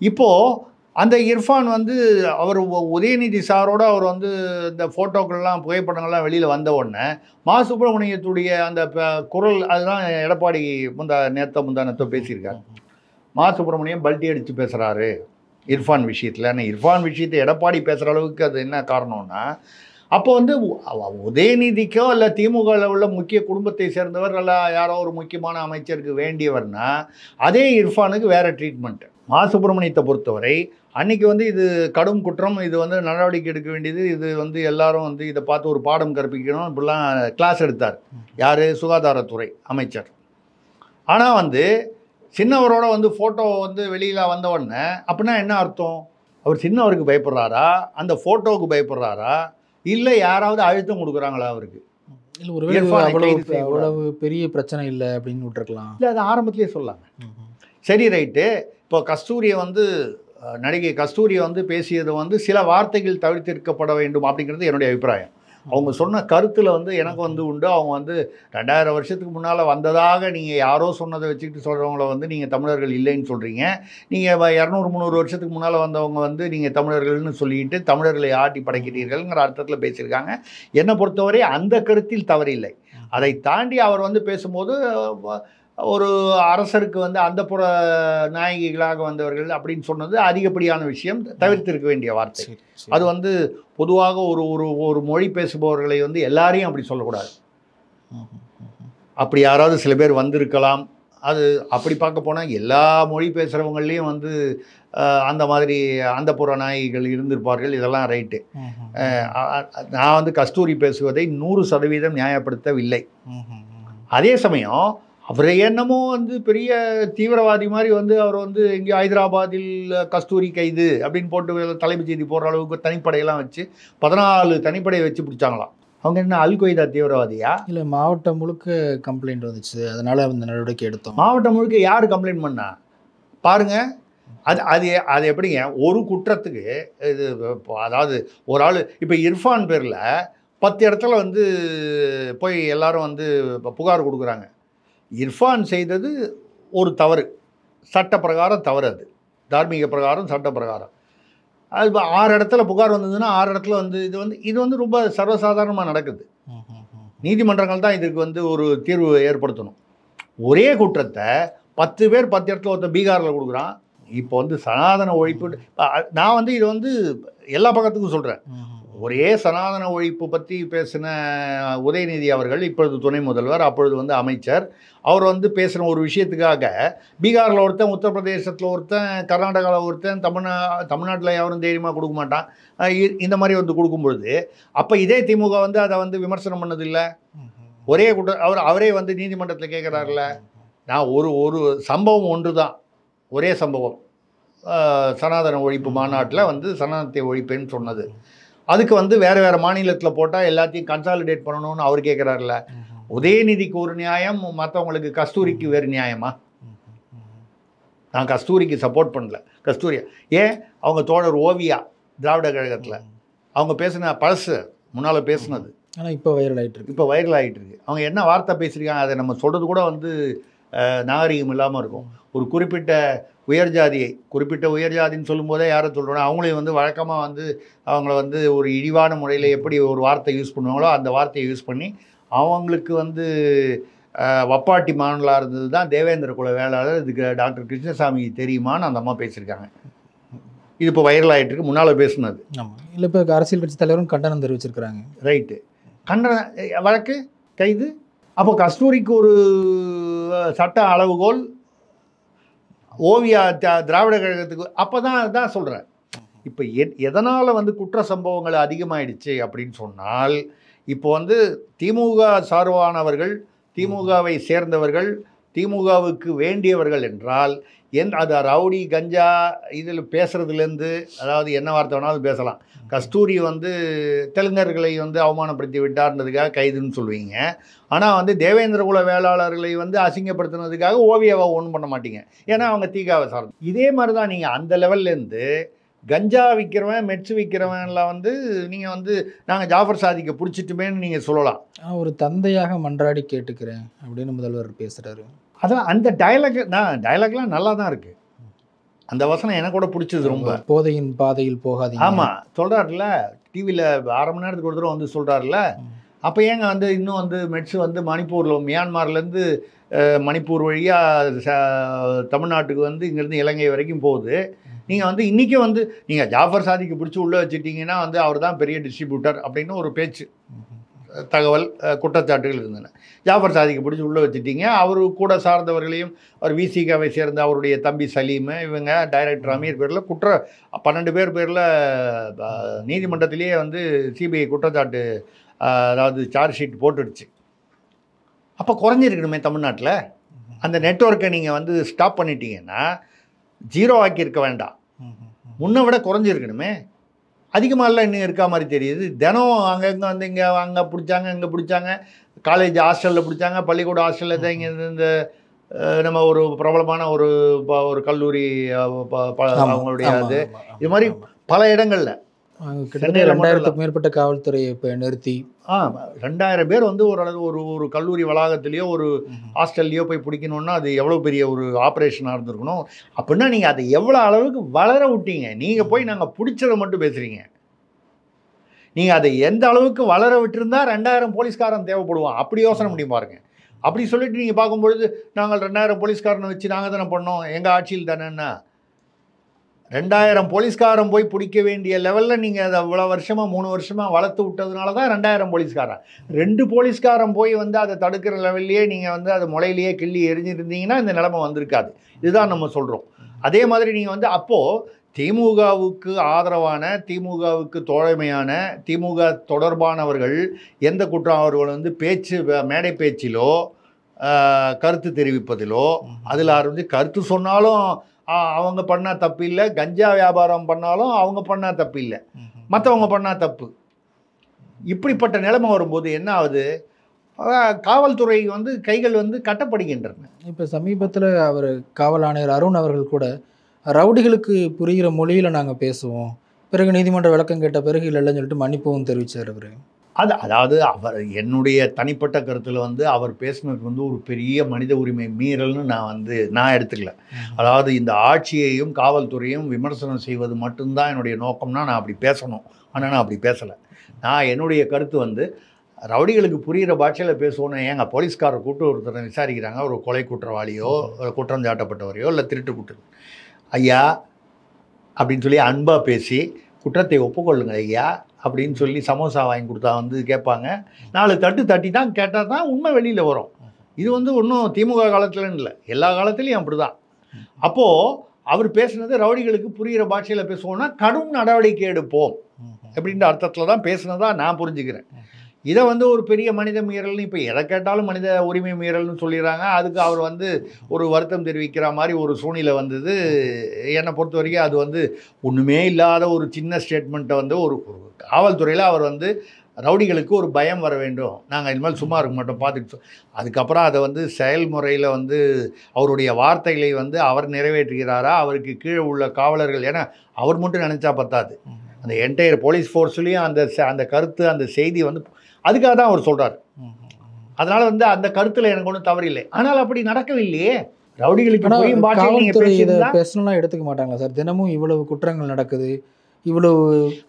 இப்போது அந்த இர்ஃபான் வந்து அவர் உதயநிதி சாரோட அவர் வந்து இந்த ஃபோட்டோக்கள்லாம் புகைப்படங்கள்லாம் வெளியில் வந்த உடனே மா சுப்பிரமணியத்துடைய அந்த குரல் அதுதான் எடப்பாடி முந்தானத்தோ பேசியிருக்காரு. மா சுப்பிரமணியம் பல்ட்டி அடித்து பேசுகிறாரு இர்ஃபான் விஷயத்தில். ஆனால் இர்ஃபான் விஷயத்தை எடப்பாடி பேசுகிற அளவுக்கு அது என்ன காரணம்னா, அப்போ வந்து உதயநிதிக்கோ இல்லை திமுகவில் உள்ள முக்கிய குடும்பத்தை சேர்ந்தவர் அல்ல யாரோ ஒரு முக்கியமான அமைச்சருக்கு வேண்டியவர்னா அதே இர்ஃபானுக்கு வேறு ட்ரீட்மெண்ட்டு. மா சுப்பிரமணியத்தை பொறுத்தவரை அன்றைக்கி வந்து இது கடும் குற்றம், இது வந்து நடவடிக்கை எடுக்க வேண்டியது, இது வந்து எல்லாரும் வந்து இதை பார்த்து ஒரு பாடம் கற்பிக்கணும், இப்படிலாம் கிளாஸ் எடுத்தார் யார், சுகாதாரத்துறை அமைச்சர். ஆனால் வந்து சின்னவரோட வந்து ஃபோட்டோ வந்து வெளியில் வந்த உடனே அப்படின்னா என்ன அர்த்தம்? அவர் சின்னவருக்கு பயப்படுறாரா, அந்த ஃபோட்டோவுக்கு பயப்படுறாரா, இல்லை யாராவது அழுத்தம் கொடுக்குறாங்களா அவருக்கு? இல்லை ஒருவேளை அவ்வளவு பெரிய பிரச்சனை இல்லை அப்படின்னு விட்டுருக்கலாம். இல்லை, அது ஆரம்பத்திலே சொல்லாங்க. சரி, ரைட்டு. இப்போ கஸ்தூரியை வந்து நடிகை கஸ்தூரியை வந்து பேசியது வந்து சில வார்த்தைகள் தவிர்த்திருக்கப்பட வேண்டும் அப்படிங்கிறது என்னுடைய அபிப்பிராயம். அவங்க சொன்ன கருத்தில் வந்து எனக்கு வந்து உண்டு. அவங்க வந்து 2000 வருஷத்துக்கு முன்னால் வந்ததாக நீங்கள் யாரோ சொன்னதை வச்சுக்கிட்டு சொல்கிறவங்கள வந்து நீங்கள் தமிழர்கள் இல்லைன்னு சொல்கிறீங்க. நீங்கள் 200-300 வருஷத்துக்கு முன்னால் வந்தவங்க வந்து நீங்கள் தமிழர்கள்னு சொல்லிட்டு தமிழர்களை ஆட்டி படைக்கிறீர்கள்ங்கிற அர்த்தத்தில் பேசியிருக்காங்க. என்னை பொறுத்தவரை அந்த கருத்தில் தவறில்லை. அதை தாண்டி அவர் வந்து பேசும்போது ஒரு அரசருக்கு வந்து அந்தப்புற நாயகிகளாக வந்தவர்கள் அப்படின்னு சொன்னது அதிகப்படியான விஷயம், தவிர்த்திருக்க வேண்டிய வார்த்தை. அது வந்து பொதுவாக ஒரு மொழி பேசுபவர்களை வந்து எல்லாரையும் அப்படி சொல்லக்கூடாது. அப்படி யாராவது சில பேர் வந்திருக்கலாம். அது அப்படி பார்க்க போனால் எல்லா மொழி பேசுகிறவங்களையும் வந்து அந்த மாதிரி அந்தப்புற நாயகிகள் இருந்திருப்பார்கள். இதெல்லாம் ரைட்டு. நான் வந்து கஸ்தூரி பேசுவதை 100% நியாயப்படுத்தவில்லை. அதே சமயம் அவர் என்னமோ வந்து பெரிய தீவிரவாதி மாதிரி வந்து அவர் வந்து எங்கேயோ ஹைதராபாத்தில் கஸ்தூரி கைது அப்படின்னு போட்டு தலைமை செய்தி போடுற அளவுக்கு தனிப்படையெல்லாம் வச்சு 14 தனிப்படையை வச்சு பிடிச்சாங்களாம். அவங்க என்ன அல்-கொய்தா தீவிரவாதியா? இல்லை, மாவட்டம் முழுக்க கம்ப்ளைண்ட் வந்துச்சு, அதனால் அந்த நடவடிக்கை எடுத்தோம். மாவட்டம் முழுக்க யார் கம்ப்ளைண்ட் பண்ணா பாருங்கள். அது எப்படிங்க ஒரு குற்றத்துக்கு இது? அதாவது ஒரு ஆள் இப்போ இர்ஃபான் பேரில் 10 இடத்துல வந்து போய் எல்லாரும் வந்து புகார் கொடுக்குறாங்க. இர்ஃபான் செய்தது ஒரு தவறு, சட்ட பிரகாரம் தவறு, அது தார்மீக பிரகாரம் சட்ட பிரகாரம். அது இப்போ 6 இடத்துல புகார் வந்ததுன்னா 6 இடத்துல வந்து இது வந்து ரொம்ப சர்வசாதாரணமாக நடக்குது. நீதிமன்றங்கள் தான் இதுக்கு வந்து ஒரு தீர்வு ஏற்படுத்தணும். ஒரே குற்றத்தை 10 பேர் 10 இடத்துல ஒருத்தர் பீகாரில் கொடுக்குறான். இப்போ வந்து சனாதன ஒழிப்பு, நான் வந்து இது வந்து எல்லா பக்கத்துக்கும் சொல்கிறேன். ஒரே சனாதன ஒழிப்பு பற்றி பேசின உதயநிதி அவர்கள், இப்பொழுது துணை முதல்வர், அப்பொழுது வந்து அமைச்சர், அவர் வந்து பேசுகிற ஒரு விஷயத்துக்காக பீகாரில் ஒருத்தன், உத்தரப்பிரதேசத்தில் ஒருத்தன், கர்நாடகாவில் ஒருத்தன், தமிழ்நாட்டில் யாரும் தைரியமாக கொடுக்க மாட்டான். இந்த மாதிரி வந்து கொடுக்கும்பொழுது அப்போ இதே திமுக வந்து அதை வந்து விமர்சனம் பண்ணதில்லை. ஒரே அவரே வந்து நீதிமன்றத்தில் கேட்குறாருல. நான் ஒரு சம்பவம் ஒன்று தான், ஒரே சம்பவம், சனாதன ஒழிப்பு மாநாட்டில் வந்து சனாதனத்தை ஒழிப்பேன்னு சொன்னது. அதுக்கு வந்து வேறு மாநிலத்தில் போட்டால் எல்லாத்தையும் கன்சாலிடேட் பண்ணணும்னு அவர் கேட்குறாருல. உதயநிதிக்கு ஒரு நியாயம், மற்றவங்களுக்கு கஸ்தூரிக்கு வேறு நியாயமா? நான் கஸ்தூரிக்கு சப்போர்ட் பண்ணல. கஸ்தூரியா ஏன் அவங்க தோழர் ஓவியா திராவிட கழகத்தில் அவங்க பேசின பழசு முன்னால் பேசுனது ஆனால் இப்போ வைரல் ஆகிட்டு இருக்கு. அவங்க என்ன வார்த்தை பேசியிருக்காங்க அதை நம்ம சொல்கிறது கூட வந்து நாகரிகம் இல்லாமல் இருக்கும். ஒரு குறிப்பிட்ட உயர்ஜாதின்னு சொல்லும்போதே யாரை சொல்கிறோன்னா அவங்களையும் வந்து வழக்கமாக வந்து அவங்கள வந்து ஒரு இழிவான முறையில் எப்படி ஒரு வார்த்தை யூஸ் பண்ணுவாங்களோ அந்த வார்த்தையை யூஸ் பண்ணி அவங்களுக்கு வந்து வப்பாட்டி மாணலாக இருந்தது தான் தேவேந்திர குல வேளாளர், இதுக்கு டாக்டர் கிருஷ்ணசாமி தெரியுமான்னு அந்த அம்மா பேசியிருக்காங்க. இது இப்போ வைரல் ஆகிட்டு இருக்கு, முன்னால் பேசுனது. ஆமாம், இல்லை இப்போ அரசியல் கட்சி தலைவரும் கண்டனம் தெரிவிச்சிருக்கிறாங்க. ரைட்டு, கண்டன வழக்கு கைது. அப்போ கஸ்தூரிக்கு ஒரு சட்ட அளவுகோல், ஓவியா திராவிட கழகத்துக்கு. அப்போ தான் அதான் சொல்கிறேன். இப்போ எதனால் வந்து குற்ற சம்பவங்கள் அதிகமாயிடுச்சு அப்படின்னு சொன்னால், இப்போ வந்து திமுக சார்பானவர்கள், திமுகவை சேர்ந்தவர்கள், திமுகவுக்கு வேண்டியவர்கள் என்றால் அது ரவுடி கஞ்சா இதில் பேசுகிறதுலேருந்து, அதாவது என்ன வார்த்தை வேணாலும் பேசலாம். கஸ்தூரி வந்து தெலுங்கர்களை வந்து அவமானப்படுத்தி விட்டார்ன்றதுக்காக கைதுன்னு சொல்லுவீங்க. ஆனால் வந்து தேவேந்திர குல வேளாளர்களை வந்து அசிங்கப்படுத்துனதுக்காக ஓவியாவை ஒன்றும் பண்ண மாட்டீங்க. ஏன்னா அவங்க தீகாவை சார்ந்து. இதே மாதிரி தான் நீங்கள் அந்த லெவல்லேருந்து கஞ்சா விற்கிறவன், மெட்ஸ் விற்கிறவன்லாம் வந்து நீங்கள் வந்து நாங்கள் ஜாஃபர் சாதிக்கை பிடிச்சிட்டுமேன்னு நீங்கள் சொல்லலாம். ஒரு தந்தையாக மன்றாடி கேட்டுக்கிறேன் அப்படின்னு முதல்வர் பேசுகிறாரு. அதான் அந்த டயலாக்லாம் நல்லா தான் இருக்குது. அந்த வசனம் எனக்கு கூட பிடிச்சது ரொம்ப. போதையின் பாதையில் போகாதீங்க. ஆமாம், சொல்கிறாருல டிவியில் 1/2 மணி நேரத்துக்கு ஒரு தடவை வந்து சொல்கிறாருல. அப்போ ஏங்க வந்து இன்னும் வந்து மெட்ஸ் வந்து மணிப்பூரில், மியான்மர்லேருந்து மணிப்பூர் வழியாக தமிழ்நாட்டுக்கு வந்து இங்கேருந்து இலங்கை வரைக்கும் போகுது. நீங்கள் வந்து இன்றைக்கி வந்து நீங்கள் ஜாஃபர் சாதிக்கு பிடிச்சி உள்ளே வச்சுட்டிங்கன்னா வந்து அவர் தான் பெரிய டிஸ்ட்ரிபியூட்டர் அப்படின்னு ஒரு பேச்சு, தகவல், குற்றச்சாட்டுகள் இருந்தன. ஜாஃபர் சாதிக்கு பிடிச்சி உள்ளே வச்சுட்டிங்க. அவர் கூட சார்ந்தவர்களையும், அவர் விசிகாவை சேர்ந்த அவருடைய தம்பி சலீம், இவங்க டைரக்டர் அமீர் பேரில் 12 பேர் பேரில் நீதிமன்றத்திலேயே வந்து சிபிஐ குற்றச்சாட்டு, அதாவது சார்ஜ் ஷீட் போட்டுடுச்சு. அப்போ குறைஞ்சிருக்கணுமே தமிழ்நாட்டில். அந்த நெட்வொர்க்கை நீங்கள் வந்து ஸ்டாப் பண்ணிட்டீங்கன்னா, ஜீரோ ஆக்கியிருக்க வேண்டாம், முன்னை விட குறைஞ்சிருக்கணுமே. அதிகமாகலாம் இன்னும் இருக்கா மாதிரி தெரியுது. தினம் அங்கங்கே வந்து இங்கே அங்கே பிடிச்சாங்க, இங்கே பிடிச்சாங்க, காலேஜ் ஹாஸ்டலில் பிடிச்சாங்க, பள்ளிக்கூட ஹாஸ்டலில் தான். இங்கே இந்த நம்ம ஒரு பிரபலமான ஒரு கல்லூரி அவங்களுடைய அது இது மாதிரி பல இடங்களில் கிட்டத்தட்ட 2000க்கும் மேற்பட்ட காவல்துறையை இப்போ நிறுத்தி 2000 பேர் வந்து ஒரு கல்லூரி வளாகத்திலேயோ ஒரு ஹாஸ்டல்லையோ போய் பிடிக்கணுன்னா அது எவ்வளோ பெரிய ஒரு ஆப்ரேஷனாக இருந்திருக்கணும். அப்படின்னா நீங்கள் அதை எவ்வளோ அளவுக்கு வளர விட்டீங்க. நீங்கள் போய் நாங்கள் பிடிச்சதை மட்டும் பேசுகிறீங்க. நீங்கள் அதை எந்த அளவுக்கு வளர விட்டுருந்தா 2000 போலீஸ்காரன் தேவைப்படுவான். அப்படி யோசனை பண்ணி பாருங்க. அப்படி சொல்லிட்டு நீங்கள் பார்க்கும்பொழுது நாங்கள் 2000 போலீஸ்காரனை வச்சு நாங்கள் தானே பண்ணோம், எங்கள் ஆட்சியில் தானேன்னா. 2000 போலீஸ்காரன் போய் பிடிக்க வேண்டிய லெவலில் நீங்கள் அதை அவ்வளோ வருஷமாக 3 வருஷமாக வளர்த்து விட்டதுனால தான் 2000 போலீஸ்காரன். 2 போலீஸ்காரன் போய் வந்து அதை தடுக்கிற லெவல்லையே நீங்கள் வந்து அதை முளையிலேயே கிள்ளி எரிஞ்சிருந்தீங்கன்னா இந்த நிலைமை வந்திருக்காது. இதுதான் நம்ம சொல்கிறோம். அதே மாதிரி நீங்கள் வந்து அப்போது திமுகவுக்கு ஆதரவான, திமுகவுக்கு தோழமையான, திமுக தொடர்பானவர்கள் எந்த குற்றம் அவர்கள் வந்து மேடை பேச்சிலோ கருத்து தெரிவிப்பதிலோ அதில் ஆரம்பித்து கருத்து சொன்னாலும் அவங்க பண்ணால் தப்பு இல்லை, கஞ்சா வியாபாரம் பண்ணாலும் அவங்க பண்ணால் தப்பு இல்லை, மற்றவங்க பண்ணால் தப்பு. இப்படிப்பட்ட நிலைமை வரும்போது என்ன ஆகுது, காவல்துறை வந்து கைகள் வந்து கட்டப்படுகின்றன. இப்போ சமீபத்தில் அவர் காவல் ஆணையர் அருண் அவர்கள் கூட ரவுடிகளுக்கு புரிகிற மொழியில் நாங்கள் பேசுவோம், பிறகு நீதிமன்ற விளக்கம் கேட்ட பிறகு இல்லைன்னு சொல்லிட்டு மன்னிப்பும் தெரிவித்தார் அவர். அதாவது அவர் என்னுடைய தனிப்பட்ட கருத்தில் வந்து அவர் பேசினது வந்து ஒரு பெரிய மனித உரிமை மீறல்னு நான் எடுத்துக்கல. அதாவது இந்த ஆட்சியையும் காவல்துறையும் விமர்சனம் செய்வது மட்டும்தான் என்னுடைய நோக்கம்னா நான் அப்படி பேசணும். ஆனால் நான் அப்படி பேசலை. நான் என்னுடைய கருத்து வந்து ரவுடிகளுக்கு புரிகிற பாஷையில் பேசுவோன்னு. ஏங்க போலீஸ்காரர் கூட்டு ஒருத்தரை விசாரிக்கிறாங்க, ஒரு கொலை குற்றவாளியோ குற்றம் சாட்டப்பட்டவரையோ இல்லை திருட்டு குற்றம், ஐயா அப்படின்னு சொல்லி அன்பாக பேசி குற்றத்தை ஒப்புக்கொள்ளுங்க ஐயா அப்படின்னு சொல்லி சமோசா வாங்கி கொடுத்தா வந்து கேட்பாங்க. 4 தட்டு தட்டி தான் கேட்டால் தான் உண்மை வெளியில் வரும். இது வந்து ஒன்றும் திமுக காலத்துலன்னு இல்லை, எல்லா காலத்துலேயும் அப்படி தான். அப்போது அவர் பேசுனது ரவுடிகளுக்கு புரிகிற பாஷையில் பேசுவோன்னா கடும் நடவடிக்கை எடுப்போம் அப்படின்ற அர்த்தத்தில் தான் பேசுனதாக நான் புரிஞ்சுக்கிறேன். இதை வந்து ஒரு பெரிய மனித மீறல்னு இப்போ எதை கேட்டாலும் மனித உரிமை மீறல்னு சொல்லிடுறாங்க. அதுக்கு அவர் வந்து ஒரு வருத்தம் தெரிவிக்கிற மாதிரி ஒரு சூழ்நிலை வந்தது. என்னை பொறுத்த வரைக்கும் அது வந்து ஒன்றுமே இல்லாத ஒரு சின்ன ஸ்டேட்மெண்ட்டை வந்து ஒரு காவல்துறையில் அவர் வந்து ரவுடிகளுக்கு ஒரு பயம் வர வேண்டும், நாங்கள் இனிமேல் சும்மா இருக்க மாட்டோம் பார்த்துட்டு, அதுக்கப்புறம் அதை வந்து செயல்முறையில் வந்து அவருடைய வார்த்தைகளை வந்து அவர் நிறைவேற்றுகிறாரா, அவருக்கு கீழே உள்ள காவலர்கள், ஏன்னா அவர் மட்டும் நினச்சா பத்தாது, அந்த என்டையர் போலீஸ் ஃபோர்ஸ்லேயும் அந்த கருத்து அந்த செய்தி வந்து அதுக்காக தான் அவர் சொல்கிறார். அதனால் வந்து அந்த கருத்தில் எனக்கு ஒன்றும் தவறில்லை. ஆனால் அப்படி நடக்கவில்லையே. ரவுடிகளுக்கு பேசலாம் எடுத்துக்க மாட்டாங்களா சார்? தினமும் இவ்வளவு குற்றங்கள் நடக்குது, இவ்வளவு.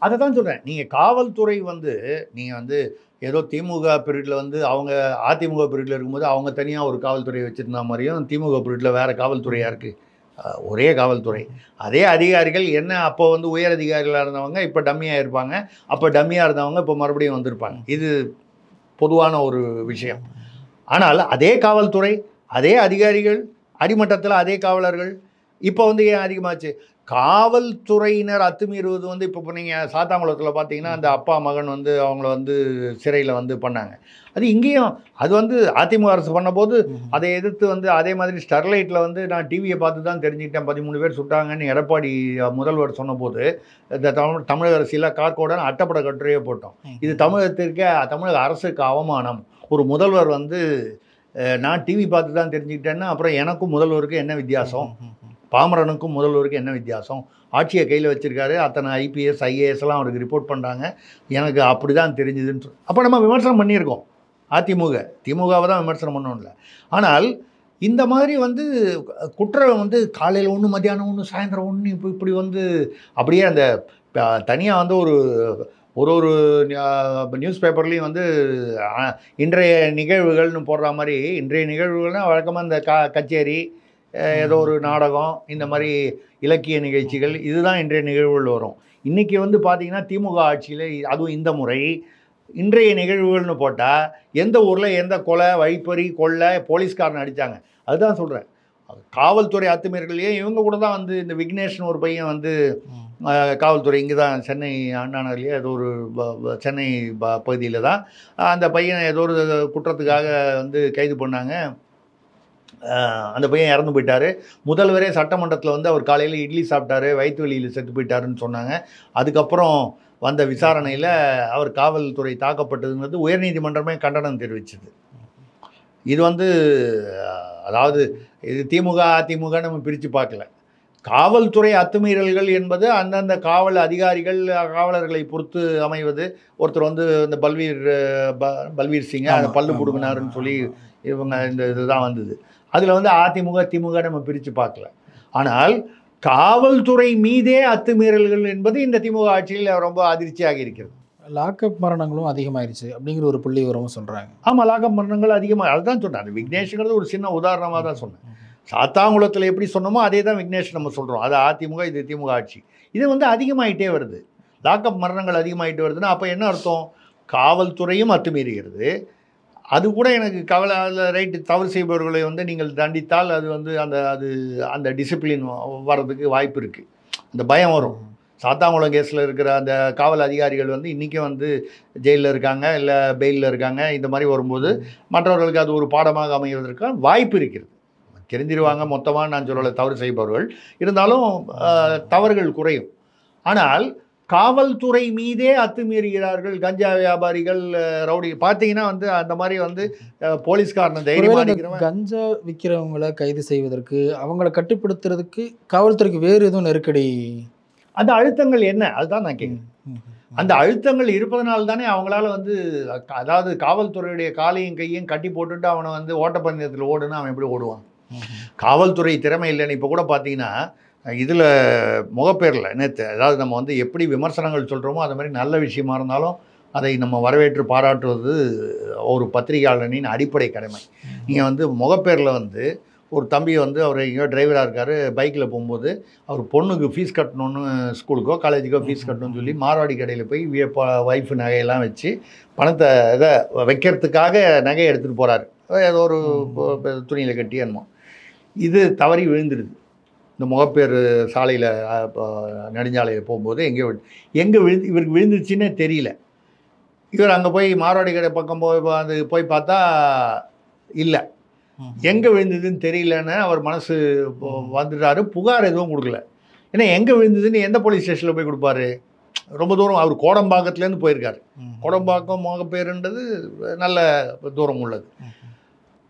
அதை தான் சொல்கிறேன். நீங்கள் காவல்துறை வந்து நீங்கள் வந்து ஏதோ திமுக பீரியடில் வந்து அவங்க அதிமுக பீரியடில் இருக்கும்போது அவங்க தனியாக ஒரு காவல்துறையை வச்சுருந்த மாதிரியும் திமுக பீரியடில் வேறு காவல்துறையாக இருக்குது. ஒரே காவல்துறை, அதே அதிகாரிகள் என்ன அப்போ வந்து உயர் அதிகாரிகளாக இருந்தவங்க இப்போ டம்மியாக இருப்பாங்க, அப்போ டம்மியாக இருந்தவங்க இப்போ மறுபடியும் வந்திருப்பாங்க. இது பொதுவான ஒரு விஷயம். ஆனால் அதே காவல்துறை, அதே அதிகாரிகள், அடிமட்டத்தில் அதே காவலர்கள் இப்போ வந்து ஏன் அதிகமாச்சு? காவல்துறையினர் அத்துமீறுவது வந்து இப்போ நீங்கள் சாத்தாங்குளத்தில் பார்த்தீங்கன்னா அந்த அப்பா மகன் வந்து அவங்கள வந்து சிறையில் வந்து பண்ணாங்க. அது இங்கேயும் அது வந்து அதிமுக அரசு பண்ணபோது அதை எதிர்த்து வந்து அதே மாதிரி ஸ்டெர்லைட்டில் வந்து நான் டிவியை பார்த்து தான் தெரிஞ்சுக்கிட்டேன் 13 பேர் சுட்டாங்கன்னு எடப்பாடி முதல்வர் சொன்னபோது இந்த தமிழக அரசியலில் கார்கோடன் அட்டப்பட கட்டுரையே போட்டோம். இது தமிழக அரசுக்கு அவமானம். ஒரு முதல்வர் வந்து நான் டிவி பார்த்து தான் தெரிஞ்சுக்கிட்டேன்னா அப்புறம் எனக்கும் முதல்வருக்கும் என்ன வித்தியாசம்? பாமரனுக்கும் முதல்வருக்கும் என்ன வித்தியாசம்? ஆட்சியை கையில் வச்சுருக்காரு, அத்தனை IPS IASலாம் அவருக்கு ரிப்போர்ட் பண்ணுறாங்க, எனக்கு அப்படி தான் தெரிஞ்சுதுன்னு அப்போ நம்ம விமர்சனம் பண்ணியிருக்கோம். திமுகவை தான் விமர்சனம் பண்ணோம்ல. ஆனால் இந்த மாதிரி வந்து குற்றம் வந்து காலையில் ஒன்று, மத்தியானம் ஒன்று, சாயந்தரம் ஒன்று, இப்படி வந்து அப்படியே அந்த தனியாக வந்து ஒரு நியூஸ் பேப்பர்லேயும் வந்து இன்றைய நிகழ்வுகள்னு போடுற மாதிரி, இன்றைய நிகழ்வுகள்னால் வழக்கமாக இந்த கச்சேரி, ஏதோ ஒரு நாடகம், இந்த மாதிரி இலக்கிய நிகழ்ச்சிகள், இதுதான் இன்றைய நிகழ்வுகள் வரும். இன்றைக்கி வந்து பார்த்திங்கன்னா திமுக ஆட்சியில் அதுவும் இந்த முறை இன்றைய நிகழ்வுகள்னு போட்டால் எந்த ஊரில் எந்த கொலை, வழிப்பறி, கொள்ளை, போலீஸ்காரன் அடித்தாங்க, அதுதான் சொல்கிறேன். காவல்துறை அத்துமீறலையே இவங்க கூட தான் வந்து இந்த விக்னேஷ்னு ஒரு பையன் வந்து காவல்துறை இங்கே தான் சென்னை அண்ணா நகர்லேயே ஏதோ ஒரு சென்னை பகுதியில் தான் அந்த பையனை ஏதோ ஒரு குற்றத்துக்காக வந்து கைது பண்ணாங்க. அந்த பையன் இறந்து போயிட்டார். முதல்வரே சட்டமன்றத்தில் வந்து அவர் காலையில் இட்லி சாப்பிட்டாரு, வயிற்று வலியில் செத்து போயிட்டாருன்னு சொன்னாங்க. அதுக்கப்புறம் வந்த விசாரணையில் அவர் காவல்துறை தாக்கப்பட்டதுங்கிறது உயர்நீதிமன்றமே கண்டனம் தெரிவிச்சது. இது வந்து அதாவது இது திமுக அதிமுக நம்ம பிரித்து பார்க்கல. காவல்துறை அத்துமீறல்கள் என்பது அந்தந்த காவல் அதிகாரிகள் காவலர்களை பொறுத்து அமைவது. ஒருத்தர் வந்து இந்த பல்வீர் சிங்கை அந்த பல்லு பிடுங்கினாருன்னு சொல்லி இவங்க இந்த இதுதான் வந்தது. அதில் வந்து அதிமுக திமுக நம்ம பிரித்து பார்க்கல. ஆனால் காவல்துறை மீதே அத்துமீறல்கள் என்பது இந்த திமுக ஆட்சியில் ரொம்ப அதிர்ச்சியாக இருக்கிறது. லாக்அப் மரணங்களும் அதிகமாயிருச்சு அப்படிங்கிற ஒரு புள்ளி விவரமும் சொல்கிறாங்க. ஆமாம், லாக்அப் மரணங்கள் அதிகமாக, அதுதான் சொன்னேன். அது விக்னேஷ்ங்கிறது ஒரு சின்ன உதாரணமாக தான் சொன்னேன். சாத்தாங்குளத்தில் எப்படி சொன்னோமோ அதே தான் விக்னேஷ் நம்ம சொல்கிறோம். அது அதிமுக, இது திமுக ஆட்சி. இது வந்து அதிகமாகிட்டே வருது. லாக்அப் மரணங்கள் அதிகமாகிட்டே வருதுன்னா அப்போ என்ன அர்த்தம்? காவல்துறையும் அத்துமீறுகிறது. அது கூட எனக்கு கவலை. அதில் ரைட்டு, தவறு செய்பவர்களை வந்து நீங்கள் தண்டித்தால் அது வந்து அந்த டிசிப்ளின் வர்றதுக்கு வாய்ப்பு இருக்குது. அந்த பயம் வரும். சாத்தாங்குளம் கேஸில் இருக்கிற அந்த காவல் அதிகாரிகள் வந்து இன்றைக்கும் வந்து ஜெயிலில் இருக்காங்க, இல்லை பெயிலில் இருக்காங்க. இந்த மாதிரி வரும்போது மற்றவர்களுக்கு அது ஒரு பாடமாக அமைவதற்கான வாய்ப்பு இருக்கிறது. தெரிஞ்சிருவாங்க மொத்தமாக, நான் சொல்லலை தவறு செய்பவர்கள். இருந்தாலும் தவறுகள் குறையும். ஆனால் காவல்துறை மீதே அத்துமீறுகிறார்கள். கஞ்சா வியாபாரிகள், ரவுடி பார்த்தீங்கன்னா வந்து அந்த மாதிரி வந்து போலீஸ்காரனை தைரியமாக கஞ்சா விற்கிறவங்களை கைது செய்வதற்கு, அவங்கள கட்டுப்படுத்துறதுக்கு காவல்துறைக்கு வேறு எதுவும் நெருக்கடி, அந்த அழுத்தங்கள் என்ன, அதுதான் நான் கேட்குறேன். அந்த அழுத்தங்கள் இருப்பதனால தானே அவங்களால வந்து, அதாவது காவல்துறையுடைய காலையும் கையும் கட்டி போட்டுட்டு அவனை வந்து ஓட்டப்பந்தயத்தில் ஓடுனா அவன் எப்படி ஓடுவான்? காவல்துறை திறமை இல்லைன்னு இப்போ கூட பார்த்தீங்கன்னா இதில் முகப்பேரில் நேற்று, அதாவது நம்ம வந்து எப்படி விமர்சனங்கள் சொல்கிறோமோ அது மாதிரி நல்ல விஷயமா இருந்தாலும் அதை நம்ம வரவேற்று பாராட்டுவது ஒரு பத்திரிகையாளனின் அடிப்படை கடமை. நீங்கள் வந்து முகப்பேரில் வந்து ஒரு தம்பி வந்து அவர் எங்கேயோ டிரைவராக இருக்கார், பைக்கில் போகும்போது அவர் பொண்ணுக்கு ஃபீஸ் கட்டணுன்னு, ஸ்கூலுக்கோ காலேஜுக்கோ ஃபீஸ் கட்டணும்னு சொல்லி மார்வாடி கடையில் போய் ஒய்ஃபு நகையெல்லாம் வச்சு பணத்தை இதை வைக்கிறதுக்காக நகையை எடுத்துகிட்டு போகிறாரு. ஏதோ ஒரு துணியில் கட்டி என்னமோ இது தவறி விழுந்துடுது. இந்த முகப்பேர் சாலையில் நெடுஞ்சாலையில் போகும்போது எங்கே இவருக்கு விழுந்துருச்சுன்னே தெரியல. இவர் அங்கே போய் மார்வாடி கடை பக்கம் போய் பார்த்தா இல்லை, எங்கே விழுந்ததுன்னு தெரியலன்னு அவர் மனசு வந்துட்டாரு. புகார் எதுவும் கொடுக்கல. ஏன்னா எங்கே விழுந்ததுன்னு எந்த போலீஸ் ஸ்டேஷனில் போய் கொடுப்பாரு? ரொம்ப தூரம். அவர் கோடம்பாக்கத்துலேருந்து போயிருக்காரு. கோடம்பாக்கம் முகப்பேருன்றது நல்ல தூரம் உள்ளது.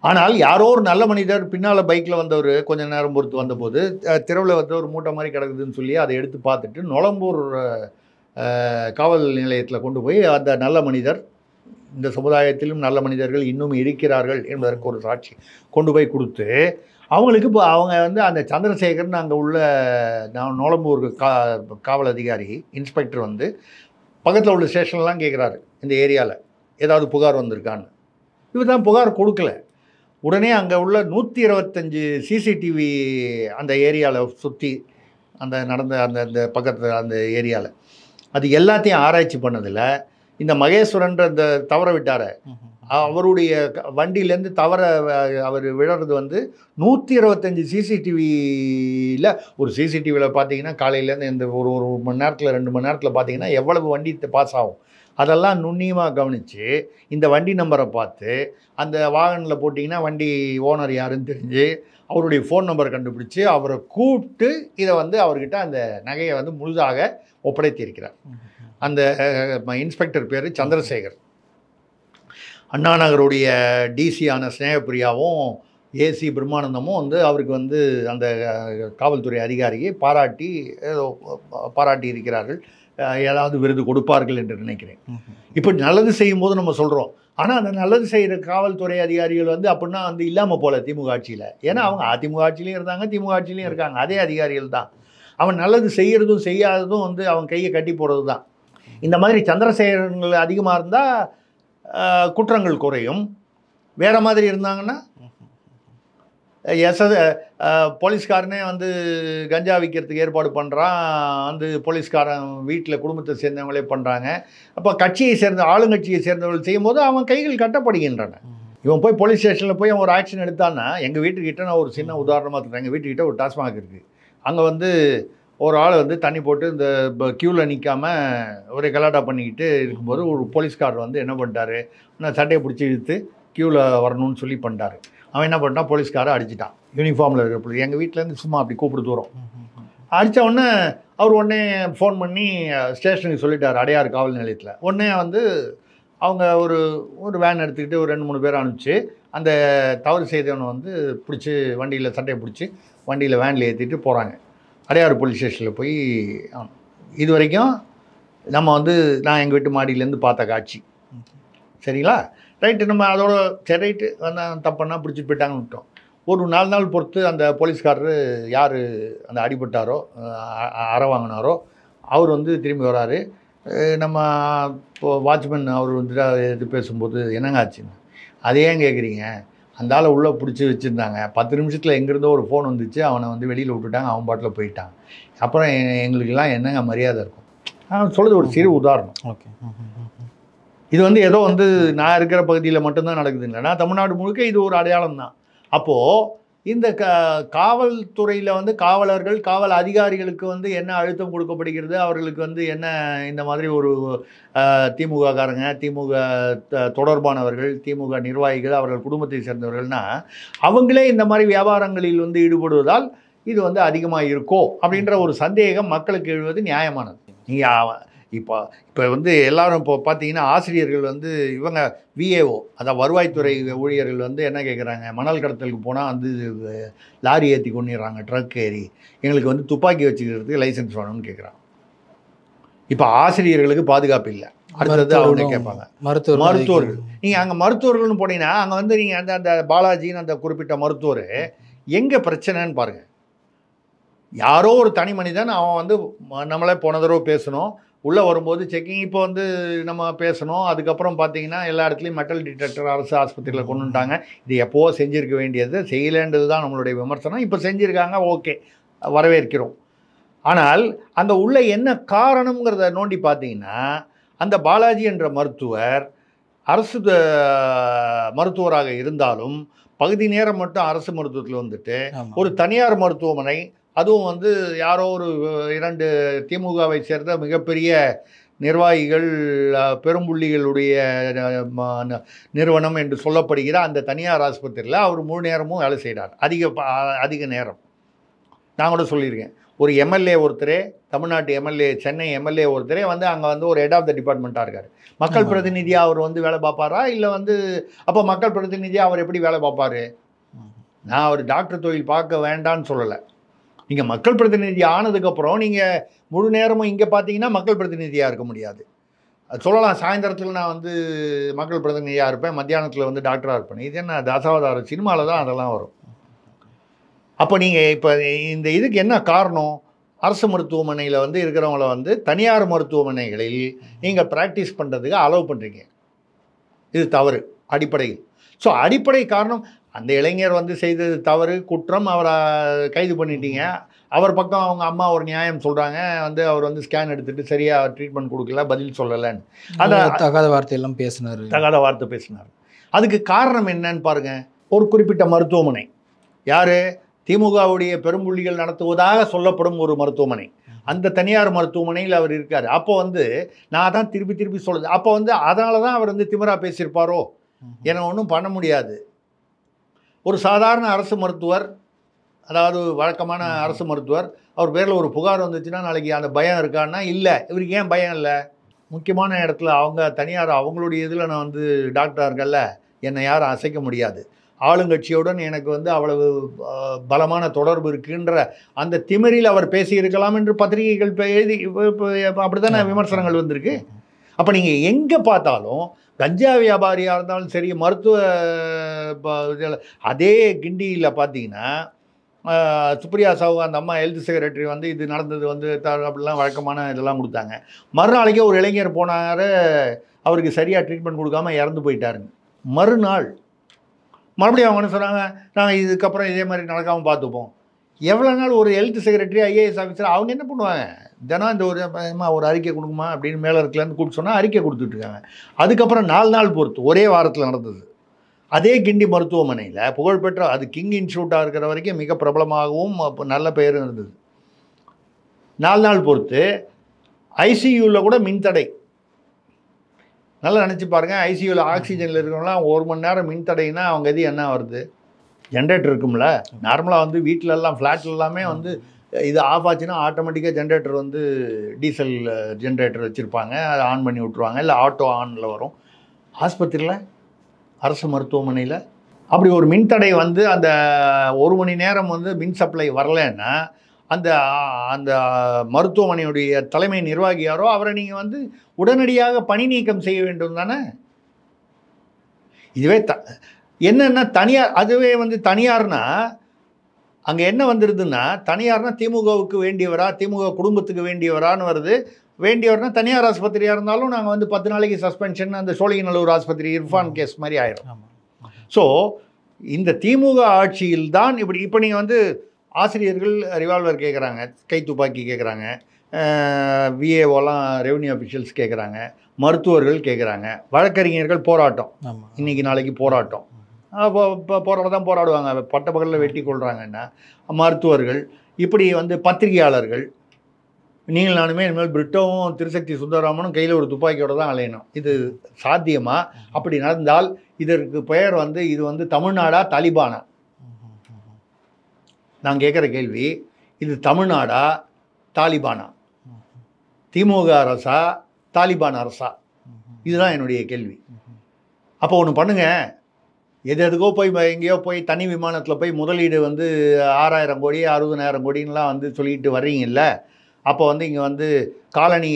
ஆனால் யாரோ ஒரு நல்ல மனிதர் பின்னால் பைக்கில் வந்தவர் கொஞ்சம் நேரம் பொறுத்து வந்தபோது தெருவில் வந்து ஒரு மூட்டை மாதிரி கிடக்குதுன்னு சொல்லி அதை எடுத்து பார்த்துட்டு நொளம்பூர் காவல் நிலையத்தில் கொண்டு போய் அந்த நல்ல மனிதர், இந்த சமுதாயத்திலும் நல்ல மனிதர்கள் இன்னும் இருக்கிறார்கள் என்பதற்கு ஒரு சாட்சி கொண்டு போய் கொடுத்து அவங்களுக்கு இப்போ அவங்க வந்து அந்த சந்திரசேகர்னு அங்கே உள்ள நொளம்பூர் காவல் அதிகாரி இன்ஸ்பெக்டர் வந்து பக்கத்தில் உள்ள ஸ்டேஷன்லாம் கேட்குறாரு, இந்த ஏரியாவில் ஏதாவது புகார் வந்திருக்கான்னு. இவர் தான் புகார் கொடுக்கல. உடனே அங்கே உள்ள 125 சிசிடிவி அந்த ஏரியாவில் சுற்றி அந்த நடந்த அந்த பக்கத்தில் அந்த ஏரியாவில் அது எல்லாத்தையும் ஆராய்ச்சி பண்ணதில் இந்த மகேஸ்வரன்ற அந்த தவற விட்டார அவருடைய வண்டியிலேருந்து தவற அவர் விழுறது வந்து 125 சிசிடிவியில் ஒரு சிசிடிவியில் பார்த்தீங்கன்னா காலையிலேருந்து இந்த ஒரு ஒரு மணி நேரத்தில் 2 மணி நேரத்தில் பார்த்தீங்கன்னா எவ்வளவு வண்டி பாஸ் ஆகும் அதெல்லாம் நுண்ணியமாக கவனித்து இந்த வண்டி நம்பரை பார்த்து அந்த வாகனில் போட்டிங்கன்னா வண்டி ஓனர் யாருன்னு தெரிஞ்சு அவருடைய ஃபோன் நம்பர் கண்டுபிடிச்சி அவரை கூப்பிட்டு இதை வந்து அவர்கிட்ட அந்த நகையை வந்து முழுதாக ஒப்படைத்திருக்கிறார். அந்த இன்ஸ்பெக்டர் பேர் சந்திரசேகர். அண்ணா நகருடைய டிசியான ஸ்னேகப்பிரியாவும் ஏசி பிரம்மானந்தமும் வந்து அவருக்கு வந்து அந்த காவல்துறை அதிகாரியை பாராட்டி இருக்கிறார்கள். ஏதாவது விருது கொடுப்பார்கள் என்று நினைக்கிறேன். இப்போ நல்லது செய்யும்போது நம்ம சொல்கிறோம், ஆனால் அந்த நல்லது செய்கிற காவல்துறை அதிகாரிகள் வந்து அப்படின்னா வந்து இல்லாமல் போல திமுக ஆட்சியில். ஏன்னா அவங்க அதிமுக ஆட்சியிலையும் இருந்தாங்க, திமுக ஆட்சியிலையும் இருக்காங்க, அதே அதிகாரிகள் தான். அவன் நல்லது செய்கிறதும் செய்யாததும் வந்து அவன் கையை கட்டி போடுறது தான். இந்த மாதிரி சந்திரசேகரங்கள் அதிகமாக இருந்தால் குற்றங்கள் குறையும். வேறு மாதிரி இருந்தாங்கன்னா போலீஸ்காரனே வந்து கஞ்சா விற்கிறதுக்கு ஏற்பாடு பண்ணுறான், வந்து போலீஸ்காரன் வீட்டில் குடும்பத்தை சேர்ந்தவங்களே பண்ணுறாங்க. அப்போ கட்சியை சேர்ந்த ஆளுங்கட்சியை சேர்ந்தவர்கள் செய்யும்போது அவன் கைகள் கட்டப்படுகின்றன. இவன் போய் போலீஸ் ஸ்டேஷனில் போய் அவன் ஒரு ஆக்ஷன் எடுத்தான்னா, எங்கள் வீட்டுக்கிட்ட நான் ஒரு சின்ன உதாரணமாக சொல்கிறேன். எங்கள் வீட்டுக்கிட்ட ஒரு டாஸ்மாக் இருக்குது. அங்கே வந்து ஒரு ஆள் வந்து தண்ணி போட்டு இந்த க்யூவில் நிற்காமல் ஒரே கலாட்டா பண்ணிக்கிட்டு இருக்கும்போது ஒரு போலீஸ்காரர் வந்து என்ன பண்ணிட்டாரு, நான் சட்டையை பிடிச்சி இழுத்து க்யூவில் வரணும்னு சொல்லி பண்ணிட்டாரு. அவன் என்ன பண்ணிட்டான், போலீஸ்காரை அடிச்சிட்டான். யூனிஃபார்மில் இருக்கிற போலீஸ் எங்கள் வீட்டிலேருந்து சும்மா அப்படி கூப்பிட்டு தூரம் அடித்த உடனே அவர் உடனே ஃபோன் பண்ணி ஸ்டேஷனுக்கு சொல்லிட்டார், அடையாறு காவல் நிலையத்தில். உடனே வந்து அவங்க ஒரு வேன் எடுத்துக்கிட்டு ஒரு 2-3 பேர் அனுப்பிச்சு அந்த தவறு செய்தவனை வந்து பிடிச்சி வண்டியில் சட்டையை பிடிச்சி வண்டியில் வேனில் ஏற்றிட்டு போகிறாங்க. அடையாறு போலீஸ் ஸ்டேஷனில் போய் இது வரைக்கும் நம்ம வந்து நான் எங்கள் வீட்டு மாடியிலேருந்து பார்த்த காட்சி. சரிங்களா, ரைட்டு. நம்ம அதோட சரி ரைட்டு வந்தால் தப்புன்னா பிடிச்சிட்டு போயிட்டாங்கன்னு விட்டோம். ஒரு 4 நாள் பொறுத்து அந்த போலீஸ்காரரு யார் அந்த அடிபட்டாரோ அறை வாங்கினாரோ அவர் வந்து திரும்பி வராரு. நம்ம இப்போது வாட்ச்மேன் அவர் வந்துட்டு இது பேசும்போது என்னங்க ஆச்சுன்னு, அதே ஏன் கேட்குறீங்க, அந்த ஆளை உள்ளே பிடிச்சி வச்சுருந்தாங்க. 10 நிமிஷத்தில் எங்கேருந்தோ ஒரு ஃபோன் வந்துச்சு, அவனை வந்து வெளியில் விட்டுட்டாங்க, அவன் பாட்டில் போயிட்டான். அப்புறம் எங்களுக்கெல்லாம் என்னங்க மரியாதை இருக்கும். சொல்கிறது ஒரு சிறு உதாரணம். ஓகே, இது வந்து ஏதோ வந்து நான் இருக்கிற பகுதியில் மட்டும்தான் நடக்குது இல்லைன்னா தமிழ்நாடு முழுக்க இது ஒரு அடையாளம் தான். அப்போது இந்த காவல்துறையில் வந்து காவலர்கள் காவல் அதிகாரிகளுக்கு வந்து என்ன அழுத்தம் கொடுக்கப்படுகிறது, அவர்களுக்கு வந்து என்ன இந்த மாதிரி ஒரு திமுககாரங்க, திமுக தொடர்பானவர்கள், திமுக நிர்வாகிகள், அவர்கள் குடும்பத்தை சேர்ந்தவர்கள்னால் அவங்களே இந்த மாதிரி வியாபாரங்களில் வந்து ஈடுபடுவதால் இது வந்து அதிகமாக இருக்கோ அப்படின்ற ஒரு சந்தேகம் மக்களுக்கு எழுவது நியாயமானது. நீங்கள் இப்போ வந்து எல்லாரும் இப்போ பார்த்தீங்கன்னா ஆசிரியர்கள் வந்து இவங்க விஏஓ அதான் வருவாய்த்துறை ஊழியர்கள் வந்து என்ன கேட்குறாங்க, மணல் கடத்தலுக்கு போனால் வந்து லாரி ஏற்றி கொண்டுடுறாங்க, ட்ரக் ஏறி, எங்களுக்கு வந்து துப்பாக்கி வச்சுக்கிறதுக்கு லைசன்ஸ் வேணும்னு கேட்குறாங்க. இப்போ ஆசிரியர்களுக்கு பாதுகாப்பு இல்லை. அடுத்தது அவங்க கேட்பாங்க மருத்துவர்கள். நீங்கள் அங்கே மருத்துவர்கள்னு போனீங்கன்னா அங்கே வந்து நீங்கள் அந்த பாலாஜின்னு அந்த குறிப்பிட்ட மருத்துவர் எங்கே பிரச்சனைன்னு பாருங்கள். யாரோ ஒரு தனி மனிதன் அவன் வந்து நம்மளே போன தடவை பேசணும், உள்ளே வரும்போது செக்கிங் இப்போ வந்து நம்ம பேசணும். அதுக்கப்புறம் பார்த்தீங்கன்னா எல்லா இடத்துலையும் மெட்டல் டிடெக்டர் அரசு ஆஸ்பத்திரியில் கொண்டு வந்துட்டாங்க. இது எப்போவோ செஞ்சுருக்க வேண்டியது, செய்யலேன்றது தான் நம்மளுடைய விமர்சனம். இப்போ செஞ்சுருக்காங்க, ஓகே, வரவேற்கிறோம். ஆனால் அந்த உள்ள என்ன காரணம்ங்கிறத நோண்டி பார்த்தீங்கன்னா அந்த பாலாஜி என்ற மருத்துவர் அரசு மருத்துவராக இருந்தாலும் பகுதி நேரம் மட்டும் அரசு மருத்துவத்தில் வந்துட்டு ஒரு தனியார் மருத்துவமனை, அதுவும் வந்து யாரோ ஒரு 2 திமுகவை சேர்ந்த மிகப்பெரிய நிர்வாகிகள் பெரும்புள்ளிகளுடைய நிறுவனம் என்று சொல்லப்படுகிற அந்த தனியார் ஆஸ்பத்திரியில் அவர் முழு நேரமும் வேலை செய்கிறார். அதிக நேரம். நான் கூட சொல்லியிருக்கேன், ஒரு எம்எல்ஏ ஒருத்தரே, தமிழ்நாட்டு எம்எல்ஏ, சென்னை எம்எல்ஏ ஒருத்தரே வந்து அங்கே வந்து ஒரு ஹெட் ஆஃப் த டிபார்ட்மெண்ட்டாக இருக்கார். மக்கள் பிரதிநிதியாக அவர் வந்து வேலை பார்ப்பாரா, இல்லை வந்து அப்போ மக்கள் பிரதிநிதியாக அவர் எப்படி வேலை பார்ப்பார்? நான் அவர் டாக்டர் தொழில் பார்க்க வேண்டான்னு சொல்லலை. நீங்கள் மக்கள் பிரதிநிதி ஆனதுக்கப்புறம் நீங்கள் முழு நேரமும் இங்கே பார்த்தீங்கன்னா மக்கள் பிரதிநிதியாக இருக்க முடியாது. அது சொல்லலாம், சாயந்தரத்தில் நான் வந்து மக்கள் பிரதிநிதியாக இருப்பேன், மத்தியானத்தில் வந்து டாக்டராக இருப்பேன். இது என்ன தசாவதாரம் சினிமாவில் தான் அதெல்லாம் வரும். அப்போ நீங்கள் இப்போ இந்த இதுக்கு என்ன காரணம்? அரசு மருத்துவமனையில் வந்து இருக்கிறவங்கள வந்து தனியார் மருத்துவமனைகளில் நீங்கள் ப்ராக்டிஸ் பண்ணுறதுக்கு அலோவ் பண்ணுறீங்க. இது தவறு அடிப்படையில். ஸோ அடிப்படை காரணம் அந்த இளைஞர் வந்து செய்தது தவறு, குற்றம், அவரை கைது பண்ணிட்டீங்க. அவர் பக்கம் அவங்க அம்மா ஒரு நியாயம் சொல்கிறாங்க, வந்து அவர் வந்து ஸ்கேன் எடுத்துகிட்டு சரியாக ட்ரீட்மெண்ட் கொடுக்கல, பதில் சொல்லலைன்னு. அதை தகாத வார்த்தையெல்லாம் பேசினார், தகாத வார்த்தை பேசினார். அதுக்கு காரணம் என்னன்னு பாருங்கள். ஒரு குறிப்பிட்ட மருத்துவமனை, யார், திமுகவுடைய பெரும்புள்ளிகள் நடத்துவதாக சொல்லப்படும் ஒரு மருத்துவமனை, அந்த தனியார் மருத்துவமனையில் அவர் இருக்கார். அப்போ வந்து நான் தான் திருப்பி திருப்பி சொல்லுது, அப்போ வந்து அதனால தான் அவர் வந்து திமிரா பேசியிருப்பாரோ, என ஒன்றும் பண்ண முடியாது. ஒரு சாதாரண அரசு மருத்துவர், அதாவது வழக்கமான அரசு மருத்துவர், அவர் பேரில் ஒரு புகார் வந்துச்சுன்னா நாளைக்கு அந்த பயம் இருக்கான்னா இல்லை. இவருக்கு ஏன் பயம் இல்லை? முக்கியமான இடத்துல அவங்க தனியார் அவங்களுடைய இதில் நான் வந்து டாக்டராக இருக்கல, என்னை யாரும் அசைக்க முடியாது, ஆளுங்கட்சியுடன் எனக்கு வந்து அவ்வளவு பலமான தொடர்பு இருக்குன்ற அந்த திமிரில் அவர் பேசியிருக்கலாம் என்று பத்திரிகைகள் எழுதி அப்படி தானே விமர்சனங்கள் வந்திருக்கு. அப்போ நீங்கள் எங்கே பார்த்தாலும் கஞ்சா வியாபாரியாக இருந்தாலும் சரி, மருத்துவ அதே கிண்டியில் பார்த்தீங்கன்னா சுப்ரியா சாஹூ அந்த அம்மா ஹெல்த் செக்ரட்டரி வந்து இது நடந்தது வந்து அப்படிலாம் வழக்கமான இதெல்லாம் கொடுத்தாங்க. மறுநாளைக்கே ஒரு இளைஞர் போனார், அவருக்கு சரியாக ட்ரீட்மெண்ட் கொடுக்காம இறந்து போயிட்டாருங்க. மறுநாள் மறுபடியும் அவங்க என்ன சொன்னாங்க, நாங்கள் இதுக்கப்புறம் இதே மாதிரி நடக்காமல் பார்த்துப்போம். எவ்வளோ நாள் ஒரு ஹெல்த் செக்ரட்டரி ஐஏஎஸ் ஆஃபீஸர் அவங்க என்ன பண்ணுவாங்க, தினம் இந்த ஒரு அறிக்கை கொடுக்குமா அப்படின்னு மேலே இருக்கலன்னு கூப்பிட்டு சொன்னால் அறிக்கை கொடுத்துட்ருக்காங்க. அதுக்கப்புறம் 4 நாள் பொறுத்து ஒரே வாரத்தில் நடந்தது. அதே கிண்டி மருத்துவமனையில் புகழ்பெற்ற, அது கிங் இன்ஸ்டியூட்டாக இருக்கிற வரைக்கும் மிக பிரபலமாகவும் நல்ல பெயரும் இருந்தது. 4 நாள் பொறுத்து ஐசியூவில் கூட மின்தடை. நல்லா நினச்சி பாருங்கள், ஐசியூவில் ஆக்சிஜனில் இருக்கிறவங்களாம் 1 மணி நேரம் மின்தடைனா அவங்க இது என்ன வருது? ஜென்ரேட்டர் இருக்கும்ல, நார்மலாக வந்து வீட்டிலெல்லாம் ஃப்ளாட்ல எல்லாமே வந்து இது ஆஃப் ஆச்சுன்னா ஆட்டோமேட்டிக்காக ஜென்ரேட்டர் வந்து டீசல் ஜென்ரேட்டர் வச்சுருப்பாங்க, அதை ஆன் பண்ணி விட்ருவாங்க, இல்லை ஆட்டோ ஆனில் வரும். ஆஸ்பத்திரியில், அரசு மருத்துவமனையில் அப்படி ஒரு மின்தடை வந்து அந்த 1 மணி நேரம் வந்து மின் சப்ளை வரலைன்னா அந்த அந்த மருத்துவமனையுடைய தலைமை நிர்வாகி யாரோ அவரை நீங்கள் வந்து உடனடியாக பணி நீக்கம் செய்ய வேண்டும் தானே. இதுவே என்னென்னா தனியார், அதுவே வந்து தனியார்னா அங்கே என்ன வந்துடுதுன்னா, தனியார்னா திமுகவுக்கு வேண்டியவரா, திமுக குடும்பத்துக்கு வேண்டியவரான்னு வருது. வேண்டியவர்னா தனியார் ஆஸ்பத்திரியாக இருந்தாலும் நாங்கள் வந்து 10 நாளைக்கு சஸ்பென்ஷன், அந்த சோழிங்கநல்லூர் ஆஸ்பத்திரி இர்ஃபான் கேஸ் மாதிரி ஆயிடும். ஸோ இந்த திமுக ஆட்சியில் தான் இப்படி. இப்போ நீங்கள் வந்து ஆசிரியர்கள் ரிவால்வர் கேட்குறாங்க, கை துப்பாக்கி கேட்குறாங்க, விஏஓலாம் ரெவன்யூ அஃபிஷியல்ஸ் கேட்குறாங்க, மருத்துவர்கள் கேட்குறாங்க, வழக்கறிஞர்கள் போராட்டம், இன்றைக்கி நாளைக்கு போராட்டம். போராட்டம் தான் போராடுவாங்க, பட்ட பகலில் வெட்டி கொள்கிறாங்கன்னா. மருத்துவர்கள், இப்படி வந்து பத்திரிகையாளர்கள், நீங்கள் நானுமே இனிமேல் பிரிட்டோவும் திருசக்தி சுந்தரராமனும் கையில் ஒரு துப்பாக்கியோடு தான் அலையணும். இது சாத்தியமா? அப்படி நடந்தால் இதற்கு பெயர் வந்து இது வந்து தமிழ்நாடா தாலிபானா? நான் கேட்குற கேள்வி, இது தமிழ்நாடா தாலிபானா? திமுக அரசா தாலிபான் அரசா? இதுதான் என்னுடைய கேள்வி. அப்போ ஒன்று பண்ணுங்கள், எதுக்கோ போய் எங்கேயோ போய் தனி விமானத்தில் போய் முதலீடு வந்து 6000 கோடி 60,000 கோடின்லாம் வந்து சொல்லிட்டு வர்றீங்கல்ல. அப்போ வந்து இங்கே வந்து காலனி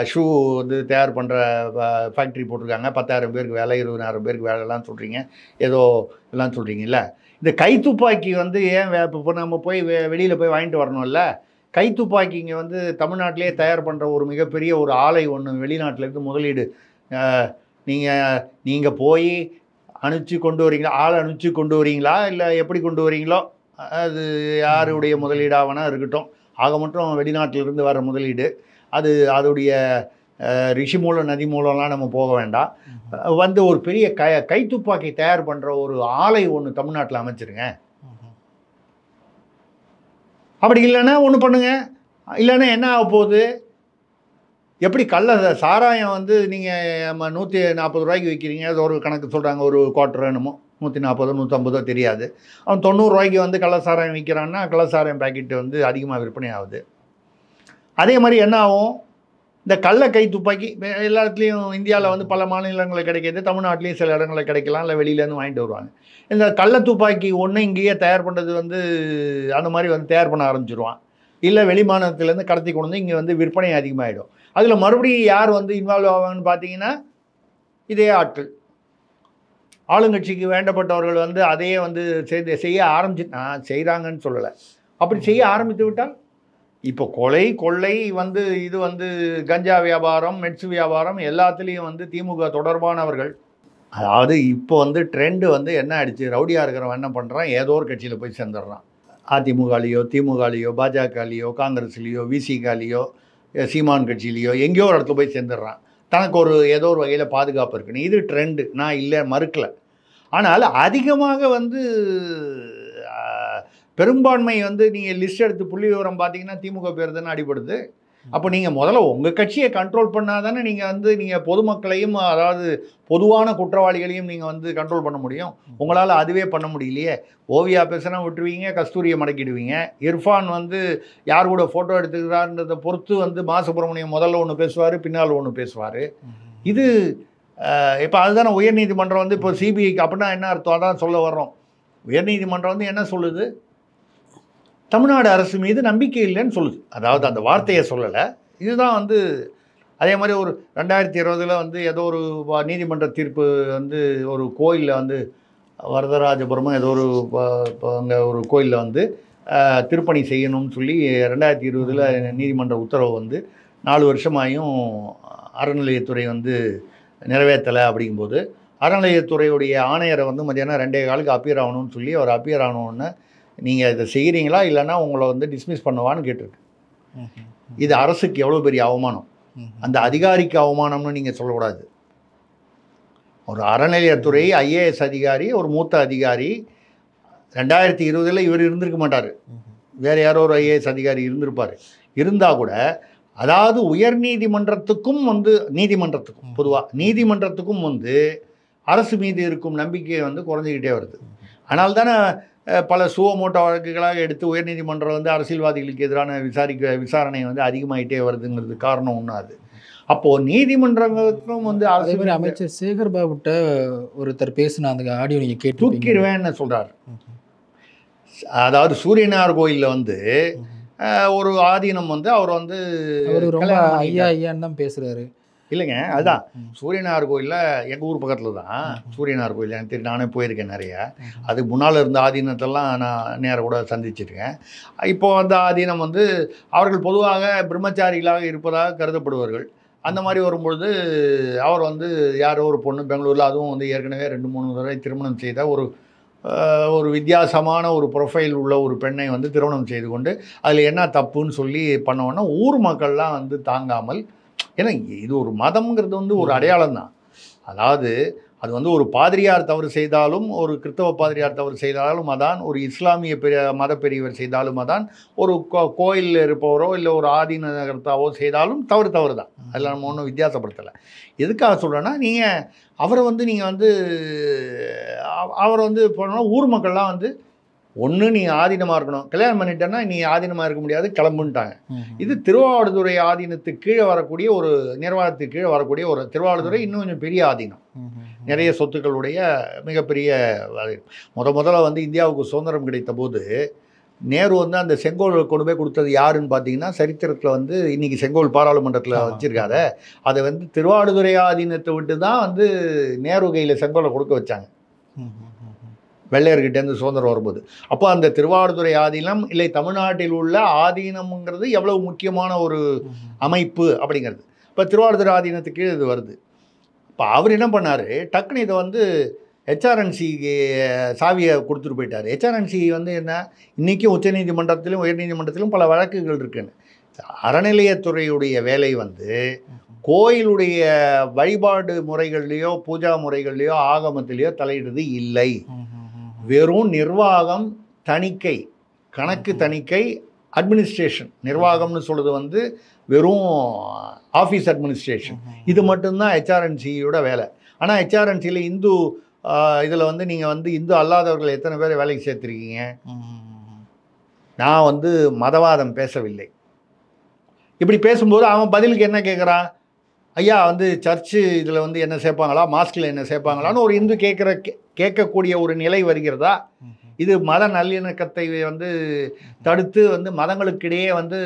ஷூ வந்து தயார் பண்ணுற ஃபேக்ட்ரி போட்டிருக்காங்க, 10,000 பேருக்கு வேலை, 20,000 பேருக்கு வேலைலாம் சொல்கிறீங்க, ஏதோ எல்லாம் சொல்கிறீங்கல்ல. இந்த கைத்துப்பாக்கி வந்து ஏன் இப்போ நம்ம போய் வெளியில் போய் வாங்கிட்டு வரணும்ல? கைத்துப்பாக்கி இங்கே வந்து தமிழ்நாட்டிலே தயார் பண்ணுற ஒரு மிகப்பெரிய ஒரு ஆலை ஒன்று வெளிநாட்டிலேருந்து முதலீடு நீங்கள் போய் அனுப்பிச்சி கொண்டு வரீங்களா, ஆளை அனுப்பிச்சி கொண்டு வரீங்களா, இல்லை எப்படி கொண்டு வரீங்களோ அது யாருடைய முதலீடாகனா இருக்கட்டும். ஆக மட்டும் வெளிநாட்டிலிருந்து வர முதலீடு, அது அதோடைய ரிஷி மூலம் நதி மூலம்லாம் நம்ம போக வேண்டாம். வந்து ஒரு பெரிய கைத்துப்பாக்கி தயார் பண்ணுற ஒரு ஆலை ஒன்று தமிழ்நாட்டில் அமைச்சிருங்க. அப்படி இல்லைன்னா ஒன்று பண்ணுங்க. இல்லைன்னா என்ன ஆக போகுது? எப்படி சாராயம் வந்து நீங்கள் 140 ரூபாய்க்கு விற்கிறீங்க, அது ஒரு கணக்கு சொல்கிறாங்க, ஒரு குவார்ட்டர் என்னமோ 140 150 தெரியாது. அவன் 90 ரூபாய்க்கு வந்து சாராயம் விற்கிறான்னா சாராயம் பேக்கெட்டு வந்து அதிகமாக விற்பனை ஆகுது. அதே மாதிரி என்ன ஆகும்? இந்த கை துப்பாக்கி எல்லா இடத்துலையும் இந்தியாவில் வந்து பல மாநிலங்களில் கிடைக்கிது, தமிழ்நாட்டிலையும் சில இடங்களில் கிடைக்கலாம், இல்லை வெளியிலேருந்து வாங்கிட்டு வருவாங்க. இந்த துப்பாக்கி ஒன்று இங்கேயே தயார் பண்ணுறது வந்து அந்த மாதிரி வந்து தயார் பண்ண ஆரம்பிச்சிடுவான். இல்லை வெளி மாநிலத்திலேருந்து கடத்தி கொண்டு வந்து இங்கே வந்து விற்பனை அதிகமாகிடும். அதில் மறுபடியும் யார் வந்து இன்வால்வ் ஆவாங்கன்னு பார்த்தீங்கன்னா இதே ஆட்கள், ஆளுங்கட்சிக்கு வேண்டப்பட்டவர்கள் வந்து அதையே வந்து செய்ய செய்கிறாங்கன்னு சொல்லலை. அப்படி செய்ய ஆரம்பித்து விட்டால் இப்போ கொள்ளை வந்து இது வந்து கஞ்சா வியாபாரம், மெட்ஸ் வியாபாரம் எல்லாத்துலேயும் வந்து திமுக தொடர்பானவர்கள். அதாவது இப்போ வந்து ட்ரெண்டு வந்து என்ன ஆயிடுச்சு, ரவுடியாக இருக்கிறவன் என்ன பண்ணுறான், ஏதோ ஒரு கட்சியில் போய் சேர்ந்துடுறான். அதிமுகலையோ திமுகலையோ பாஜகலையோ காங்கிரஸ்லேயோ விசிகாலையோ சீமான் கட்சியிலையோ எங்கேயோ ஒரு இடத்துல போய் சேர்ந்துடுறான். தனக்கு ஒரு ஏதோ ஒரு வகையில் பாதுகாப்பு இருக்குன்னு. இது ட்ரெண்டு, நான் இல்லை மறுக்கலை. ஆனால் அதிகமாக வந்து பெரும்பான்மை வந்து நீங்கள் லிஸ்ட் எடுத்து புள்ளி விவரம் பார்த்தீங்கன்னா திமுக பேர் தானே அடிபடுது. அப்போ நீங்கள் முதல்ல உங்கள் கட்சியை கண்ட்ரோல் பண்ணால் தானே நீங்கள் பொதுமக்களையும் அதாவது பொதுவான குற்றவாளிகளையும் நீங்கள் வந்து கண்ட்ரோல் பண்ண முடியும். உங்களால் அதுவே பண்ண முடியலையே. ஓவியா பேசுனா விட்டுருவீங்க, கஸ்தூரியை மடக்கிடுவீங்க. இர்ஃபான் வந்து யார் கூட ஃபோட்டோ எடுத்துக்கிறான்றதை பொறுத்து வந்து மா சுப்பிரமணியம் முதல்ல ஒன்று பேசுவார், பின்னால் ஒன்று பேசுவார். இது இப்போ அதுதானே உயர்நீதிமன்றம் வந்து இப்போ சிபிஐக்கு அப்படின்னா என்ன அர்த்தம்? அதான் சொல்ல வர்றோம். உயர்நீதிமன்றம் வந்து என்ன சொல்லுது? தமிழ்நாடு அரசு மீது நம்பிக்கை இல்லைன்னு சொல்லுது. அதாவது அந்த வார்த்தையை சொல்லலை. இதுதான் வந்து அதே மாதிரி ஒரு 2020 வந்து ஏதோ ஒரு நீதிமன்ற தீர்ப்பு வந்து ஒரு கோயிலில் வந்து வரதராஜபுரமும் ஏதோ ஒரு அங்கே ஒரு கோயிலில் வந்து திருப்பணி செய்யணும்னு சொல்லி 2020 நீதிமன்ற உத்தரவு வந்து 4 வருஷமாயும் அறநிலையத்துறை வந்து நிறைவேற்றலை. அப்படிங்கும்போது அறநிலையத்துறையுடைய ஆணையரை வந்து மத்தியானம் 2:15 அப்பியர் ஆகணும்னு சொல்லி அவர் அப்பியர் ஆகணுன்னு நீங்கள் இதை செய்கிறீங்களா இல்லைன்னா உங்களை வந்து டிஸ்மிஸ் பண்ணுவான்னு கேட்டிருக்கு. இது அரசுக்கு எவ்வளோ பெரிய அவமானம். அந்த அதிகாரிக்கு அவமானம்னு நீங்கள் சொல்லக்கூடாது. ஒரு அறநிலையத்துறை ஐஏஎஸ் அதிகாரி, ஒரு மூத்த அதிகாரி 2020 இவர் இருந்திருக்க மாட்டார், வேறு யாரோ ஒரு ஐஏஎஸ் அதிகாரி இருந்திருப்பார். இருந்தால் கூட அதாவது உயர்நீதிமன்றத்துக்கும் வந்து நீதிமன்றத்துக்கும் பொதுவாக நீதிமன்றத்துக்கும் வந்து அரசு மீது இருக்கும் நம்பிக்கை வந்து குறைஞ்சிக்கிட்டே வருது. ஆனால் தானே பல சுவமோட்டோ வழக்குகளாக எடுத்து உயர்நீதிமன்றம் வந்து அரசியல்வாதிகளுக்கு எதிரான விசாரணை வந்து அதிகமாகிட்டே வருதுங்கிறது காரணம் ஒன்று. அது அப்போது நீதிமன்றங்களுக்கும் வந்து அதே மாதிரி அமைச்சர் சேகர் பாபுட்ட ஒருத்தர் பேசின அந்த ஆடியோ நீங்கள் கேட்டு தூக்கிடுவேன்னு சொல்கிறார். அதாவது சூரியனார் கோயிலில் வந்து ஒரு ஆதீனம் வந்து அவர் வந்து ரொம்ப ஐயா ஐயான்னு தான் பேசுகிறாரு. இல்லைங்க, அதுதான் சூரியனார் கோயிலில் எங்கள் ஊர் பக்கத்தில் தான் சூரியனார் கோயில். எனக்கு தெரியும், நானே போயிருக்கேன் நிறையா. அதுக்கு முன்னால் இருந்த ஆதீனத்தெல்லாம் நான் நேராக கூட சந்திச்சிருக்கேன். இப்போ அந்த ஆதீனம் வந்து அவர்கள் பொதுவாக பிரம்மச்சாரிகளாக இருப்பதாக கருதப்படுவார்கள். அந்த மாதிரி வரும்பொழுது அவர் வந்து யாரோ ஒரு பொண்ணு பெங்களூரில், அதுவும் வந்து ஏற்கனவே 2-3 தடவை திருமணம் செய்த ஒரு வித்தியாசமான ஒரு ப்ரொஃபைல் உள்ள ஒரு பெண்ணை வந்து திருமணம் செய்து கொண்டு அதில் என்ன தப்புன்னு சொல்லி பண்ணோன்னா ஊர் மக்கள்லாம் வந்து தாங்காமல், ஏன்னா இது ஒரு மதம்ங்கிறது வந்து ஒரு அடையாளம் தான். அதாவது அது வந்து ஒரு பாதிரியார் தவறு செய்தாலும், ஒரு கிறிஸ்தவ பாதிரியார் தவறு செய்தாலும் அதான், ஒரு இஸ்லாமிய மத பெரியவர் செய்தாலும் அதான், ஒரு கோயிலில் இருப்பவரோ இல்லை ஒரு ஆதீனகர்த்தாவோ செய்தாலும் தவறு தான். அதில் நம்ம ஒன்றும் வித்தியாசப்படுத்தலை. எதுக்காக சொல்கிறேன்னா, அவரை வந்து நீங்கள் வந்து அவர் வந்து போனோம்னா ஊர் மக்கள்லாம் வந்து ஒன்று நீ ஆதீனமாக இருக்கணும், கல்யாணம் பண்ணிட்டேன்னா நீ ஆதீனமாக இருக்க முடியாது, கிளம்புன்ட்டாங்க. இது திருவாவடுதுறை ஆதீனத்துக்கு கீழே வரக்கூடிய ஒரு நிர்வாகத்துக்கு கீழே வரக்கூடிய ஒரு திருவாவடுதுறை இன்னும் கொஞ்சம் பெரிய ஆதீனம், நிறைய சொத்துக்களுடைய மிகப்பெரிய. முதல்ல வந்து இந்தியாவுக்கு சுதந்திரம் கிடைத்த போது நேரு வந்து அந்த செங்கோல் கொண்டு போய் கொடுத்தது யாருன்னு பார்த்தீங்கன்னா, சரித்திரத்தில் வந்து இன்றைக்கி செங்கோல் பாராளுமன்றத்தில் வச்சுருக்காத, அதை வந்து திருவாவடுதுறை ஆதீனத்தை விட்டு தான் வந்து நேரு கையில் செங்கோலை கொடுக்க வச்சாங்க வெள்ளையர்கிட்டேருந்து சுதந்திரம் வரும்போது. அப்போ அந்த திருவாவடுதுறை ஆதீனம் இல்லை தமிழ்நாட்டில் உள்ள ஆதீனம்ங்கிறது எவ்வளவு முக்கியமான ஒரு அமைப்பு அப்படிங்கிறது. இப்போ திருவாவடுதுறை ஆதீனத்துக்கு இது வருது. இப்போ அவர் என்ன பண்ணார், டக்குன்னு இதை வந்து ஹெச்ஆர்என்சிக்கு சாவியை கொடுத்துட்டு போயிட்டார். ஹெச்ஆர்என்சி வந்து என்ன, இன்றைக்கும் உச்சநீதிமன்றத்திலும் உயர்நீதிமன்றத்திலும் பல வழக்குகள் இருக்குன்னு. அறநிலையத்துறையுடைய வேலை வந்து கோயிலுடைய வழிபாடு முறைகள்லையோ பூஜா முறைகள்லையோ ஆகமத்திலேயோ தலையிடுறது இல்லை. வெறும் நிர்வாகம், தணிக்கை, கணக்கு தணிக்கை, அட்மினிஸ்ட்ரேஷன். நிர்வாகம்னு சொல்கிறது வந்து வெறும் ஆஃபீஸ் அட்மினிஸ்ட்ரேஷன். இது மட்டும்தான் ஹெச்ஆர்என்சியோட வேலை. ஆனால் ஹெச்ஆர்என்சியில் இந்து இதில் வந்து நீங்கள் வந்து இந்து அல்லாதவர்கள் எத்தனை பேர் வேலைக்கு சேர்த்துருக்கீங்க? நான் வந்து மதவாதம் பேசவில்லை. இப்படி பேசும்போது அவன் பதிலுக்கு என்ன கேட்குறான், ஐயா வந்து சர்ச்சு இதில் வந்து என்ன சேர்ப்பாங்களா, மாஸ்கில் என்ன சேர்ப்பாங்களான்னு ஒரு இந்து கேட்கக்கூடிய ஒரு நிலை வருகிறதா? இது மத நல்லிணக்கத்தை வந்து தடுத்து வந்து மதங்களுக்கிடையே வந்து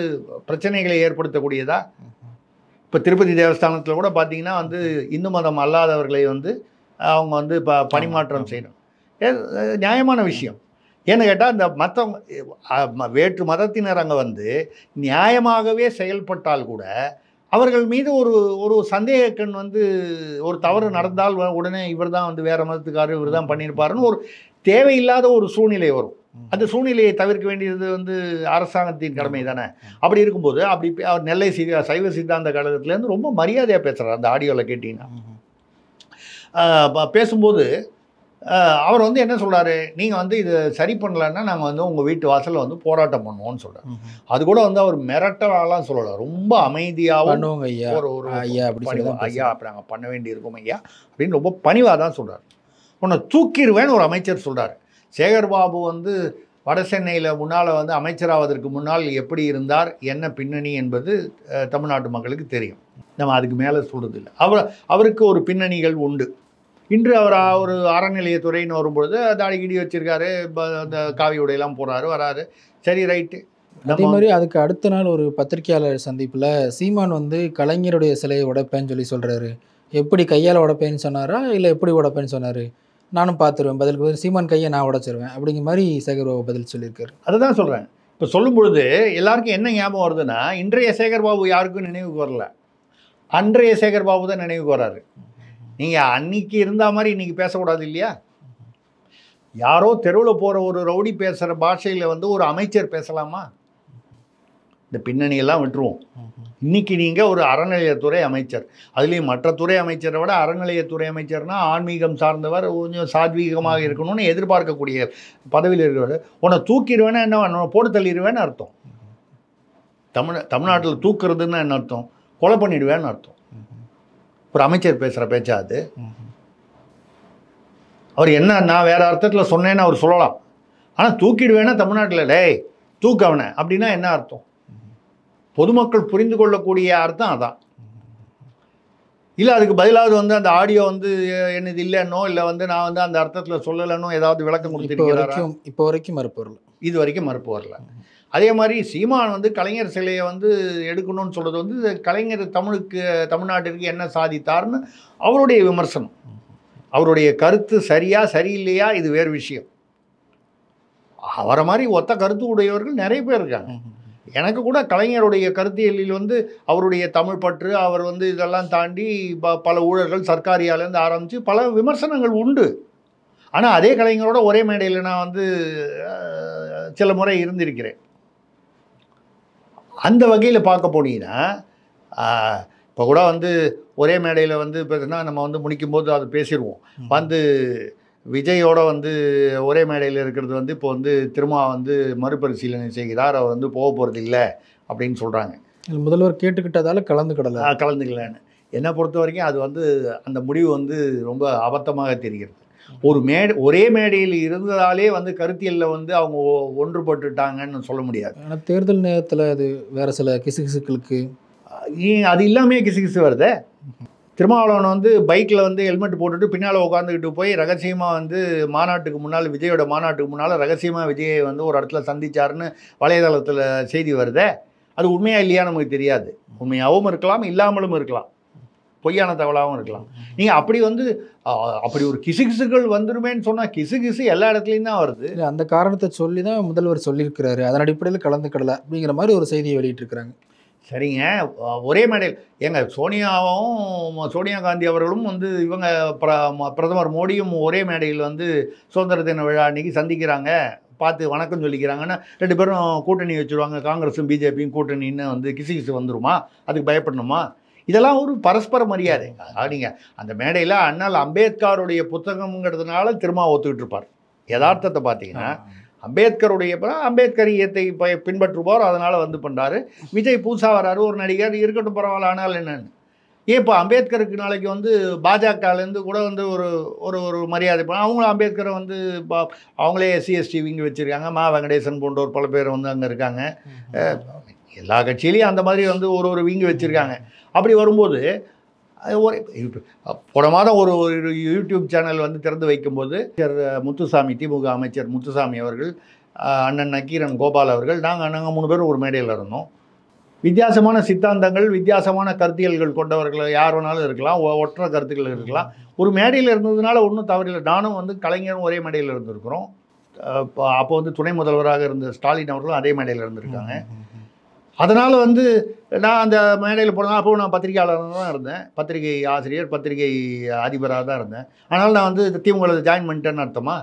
பிரச்சனைகளை ஏற்படுத்தக்கூடியதா? இப்போ திருப்பதி தேவஸ்தானத்தில் கூட பார்த்தீங்கன்னா வந்து இந்து மதம் அல்லாதவர்களை வந்து அவங்க வந்து பணிமாற்றம் செய்யணும். நியாயமான விஷயம். ஏன்னு கேட்டால் இந்த மற்றவங்க வேற்று மதத்தினர் அங்கே வந்து நியாயமாகவே செயல்பட்டால் கூட அவர்கள் மீது ஒரு சந்தேகக்கண் வந்து ஒரு தவறு நடந்தால் உடனே இவர் தான் வந்து வேறு மதத்துக்காரர், இவர் தான் பண்ணியிருப்பாருன்னு ஒரு தேவையில்லாத ஒரு சூழ்நிலை வரும். அந்த சூழ்நிலையை தவிர்க்க வேண்டியது வந்து அரசாங்கத்தின் கடமை தானே. அப்படி இருக்கும்போது அப்படி அவர் நெல்லை சைவ சித்தாந்த கழகத்துலேருந்து ரொம்ப மரியாதையாக பேசுகிறார். அந்த ஆடியோவில் கேட்டிங்கன்னா பேசும்போது அவர் வந்து என்ன சொல்கிறாரு, நீங்கள் வந்து இது சரி பண்ணலன்னா நாங்கள் வந்து உங்கள் வீட்டு வாசலில் வந்து போராட்டம் பண்ணுவோம்னு சொல்கிறார். அது கூட வந்து அவர் மிரட்டலாம் சொல்லலை, ரொம்ப அமைதியாகவும் பண்ணுவோங்க ஐயா ஒரு ஒரு ஐயா அப்படி சொல்லி பணிவா, தான் ஐயா அப்படி நாங்கள் பண்ண வேண்டி இருக்கோம் ஐயா அப்படின்னு ரொம்ப பணிவாக தான் சொல்கிறார். உன்னை தூக்கிடுவேன்னு ஒரு அமைச்சர் சொல்கிறார். சேகர்பாபு வந்து வட சென்னையில் முன்னால் வந்து அமைச்சராவதற்கு முன்னால் எப்படி இருந்தார், என்ன பின்னணி என்பது தமிழ்நாட்டு மக்களுக்கு தெரியும். நம்ம அதுக்கு மேலே சொல்கிறது இல்லை. அவருக்கு ஒரு பின்னணிகள் உண்டு. இன்று அவர் ஒரு அறநிலையத்துறைன்னு வரும்பொழுது தாடி கிடி வச்சிருக்காரு, அந்த காவி உடையெல்லாம் போடுறாரு, வராரு, சரி ரைட்டு. அதே மாதிரி அதுக்கு அடுத்த நாள் ஒரு பத்திரிகையாளர் சந்திப்பில் சீமான் வந்து கலைஞருடைய சிலையை உடைப்பேன்னு சொல்லி சொல்கிறாரு. எப்படி கையால் உடைப்பேன்னு சொன்னாரா இல்லை எப்படி உடைப்பேன்னு சொன்னார்? நானும் பார்த்துருவேன், பதிலுக்கு பதில் சீமான் கையை நான் உடைச்சிருவேன் அப்படிங்கிற மாதிரி சேகர்பாபு பதில் சொல்லியிருக்காரு. அதை தான் சொல்கிறேன். இப்போ சொல்லும் பொழுது எல்லாருக்கும் என்ன ஞாபகம் வருதுன்னா, இன்றைய சேகர்பாபு யாருக்கும் நினைவுக்கு வரல, அன்றைய சேகர்பாபு தான் நினைவுக்கு வராரு. நீங்கள் அன்னைக்கு இருந்த மாதிரி இன்றைக்கி பேசக்கூடாது இல்லையா? யாரோ தெருவில் போகிற ஒரு ரவுடி பேசுகிற பாஷையில் வந்து ஒரு அமைச்சர் பேசலாமா? இந்த பின்னணியெல்லாம் விட்டுருவோம். இன்றைக்கி நீங்கள் ஒரு அறநிலையத்துறை அமைச்சர், அதுலேயும் மற்ற துறை அமைச்சரை விட அறநிலையத்துறை அமைச்சர்னா ஆன்மீகம் சார்ந்தவர், கொஞ்சம் சாத்வீகமாக இருக்கணும்னு எதிர்பார்க்கக்கூடிய பதவியில் இருக்கிறவர். உன்னை தூக்கிடுவேன்னா என்ன, போட்டு தள்ளிடுவேன்னு அர்த்தம். தமிழ்நாட்டில் தூக்குறதுன்னு என்ன அர்த்தம்? கொலை பண்ணிடுவேன்னு அர்த்தம். ஒரு அமைச்சர் பேசுகிற பேச்சா அது? அவர் என்ன, நான் வேறு அர்த்தத்தில் சொன்னேன்னு அவர் சொல்லலாம். ஆனால் தூக்கிடுவேன்னா தமிழ்நாட்டில் டேய் தூக்கவனை அப்படின்னா என்ன அர்த்தம்? பொதுமக்கள் புரிந்து கொள்ளக்கூடிய அர்த்தம் அதான். இல்லை அதுக்கு பதிலாவது வந்து அந்த ஆடியோ வந்து என்னது இல்லைன்னோ, இல்லை வந்து நான் வந்து அந்த அர்த்தத்தில் சொல்லலைன்னோ ஏதாவது விளக்கம் கொடுத்துருக்கிறாரா? இப்போ வரைக்கும் மறுப்பு வரல. இது வரைக்கும் மறுப்பு வரல. அதே மாதிரி சீமான் வந்து கலைஞர் சிலையை வந்து எடுக்கணும்னு சொல்கிறது வந்து கலைஞர் தமிழ்நாட்டிற்கு என்ன சாதித்தார்னு அவருடைய விமர்சனம். அவருடைய கருத்து சரியா சரியில்லையா இது வேறு விஷயம். அவரை மாதிரி ஒத்த கருத்து உடையவர்கள் நிறைய பேர் இருக்காங்க. எனக்கு கூட கலைஞருடைய கருத்தியலில் வந்து அவருடைய தமிழ் பற்று, அவர் வந்து இதெல்லாம் தாண்டி பல ஊழல்கள் சர்க்காரியாலேருந்து ஆரம்பித்து பல விமர்சனங்கள் உண்டு. ஆனால் அதே கலைஞரோட ஒரே மேடையில் நான் வந்து சில முறை இருந்திருக்கிறேன். அந்த வகையில் பார்க்க போனீங்கன்னா இப்போ கூட வந்து ஒரே மேடையில் வந்து பார்த்தீங்கன்னா நம்ம வந்து முடிக்கும்போது அது பேசிடுவோம். வந்து விஜயோட வந்து ஒரே மேடையில் இருக்கிறது வந்து இப்போ வந்து திரும்ப வந்து மறுபரிசீலனை செய்கிறார், அவர் வந்து போக போகிறது இல்லை அப்படின்னு சொல்கிறாங்க. முதல்வர் கேட்டுக்கிட்டதால கலந்துக்கலன்னு என்னை பொறுத்த வரைக்கும் அது வந்து அந்த முடிவு வந்து ரொம்ப அபத்தமாக தெரிகிறது. ஒரே மேடையில் இருந்ததாலே வந்து கருத்தியலில் வந்து அவங்க ஒன்றுபட்டுட்டாங்கன்னு சொல்ல முடியாது. ஆனால் தேர்தல் நேரத்தில் அது வேறு சில கிசுகிசுக்களுக்கு அது இல்லாமே கிசுகிசு வருதே. திருமாவளவன் வந்து பைக்கில் வந்து ஹெல்மெட் போட்டுட்டு பின்னால் உட்காந்துக்கிட்டு போய் ரகசியமாக வந்து மாநாட்டுக்கு முன்னால், விஜயோட மாநாட்டுக்கு முன்னால் ரகசியமாக விஜயை வந்து ஒரு இடத்துல சந்திச்சாருன்னு வலைதளத்தில் செய்தி வருதே. அது உண்மையாக இல்லையா நமக்கு தெரியாது. உண்மையாகவும் இருக்கலாம், இல்லாமலும் இருக்கலாம், பொய்யான தகவலாகவும் இருக்கலாம். நீங்கள் அப்படி ஒரு கிசுகிசுகள் வந்துருமேன்னு சொன்னால் கிசுகிசு எல்லா இடத்துலையும் தான் வருது. அந்த காரணத்தை சொல்லி தான் முதல்வர் சொல்லியிருக்கிறாரு, அதன் அடிப்படையில் கலந்துக்கிடலை அப்படிங்கிற மாதிரி ஒரு செய்தியை வெளியிட்டிருக்கிறாங்க. சரிங்க, ஒரே மேடையில் சோனியா காந்தி அவர்களும் வந்து இவங்க பிரதமர் மோடியும் ஒரே மேடையில் வந்து சுதந்திர தின விழா அன்றைக்கி சந்திக்கிறாங்க, பார்த்து வணக்கம் சொல்லிக்கிறாங்கன்னா 2 பேரும் கூட்டணி வச்சுருவாங்க, காங்கிரஸும் பிஜேபியும் கூட்டணின்னு வந்து கிசுகிசு வந்துருமா? அதுக்கு பயப்படணுமா? இதெல்லாம் ஒரு பரஸ்பர மரியாதை. நீங்கள் அந்த மேடையில் அண்ணல் அம்பேத்கருடைய புத்தகங்கிறதுனால திரும்ப ஒத்துக்கிட்டு இருப்பார். யதார்த்தத்தை பார்த்தீங்கன்னா அம்பேத்கருடைய அம்பேத்கரியத்தை பின்பற்றுவார், அதனால் வந்து பண்ணுறாரு. விஜய் பூசா வராரு, ஒரு நடிகர், இருக்கட்டும் பரவாயில்ல. ஆனால் என்னென்னு ஏன் இப்போ அம்பேத்கருக்கு நாளைக்கு வந்து பாஜகலேருந்து கூட வந்து ஒரு ஒரு மரியாதை அவங்களும் அம்பேத்கரை வந்து அவங்களே SC/ST விங்கு வச்சுருக்காங்க. மா வெங்கடேசன் போன்றோர் பல பேர் வந்து அங்கே இருக்காங்க. எல்லா கட்சியிலையும் அந்த மாதிரி வந்து ஒரு விங்கு வச்சுருக்காங்க. அப்படி வரும்போது போன மாதம் ஒரு யூடியூப் சேனல் வந்து திறந்து வைக்கும்போது முத்துசாமி, திமுக அமைச்சர் முத்துசாமி அவர்கள், அண்ணன் நக்கீரன் கோபால் அவர்கள், நாங்கள் 3 பேரும் ஒரு மேடையில் இருந்தோம். வித்தியாசமான சித்தாந்தங்கள், வித்தியாசமான கருத்தியல்கள் கொண்டவர்கள் யார் வேணாலும் இருக்கலாம், ஒற்றை கருத்துக்கள் இருக்கலாம். ஒரு மேடையில் இருந்ததுனால ஒன்றும் தவறில்லை. நானும் வந்து கலைஞரும் ஒரே மேடையில் இருந்திருக்கிறோம். அப்போ வந்து துணை முதல்வராக இருந்த ஸ்டாலின் அவர்களும் அதே மேடையில் இருந்திருக்காங்க. அதனால் வந்து நான் அந்த மேடையில் போனேன். அப்போ நான் பத்திரிகையாளராக தான் இருந்தேன், பத்திரிகை ஆசிரியர், பத்திரிகை அதிபராக தான் இருந்தேன். அதனால் நான் வந்து திமுகவில் ஜாயின் பண்ணிட்டேன்னு அர்த்தமா?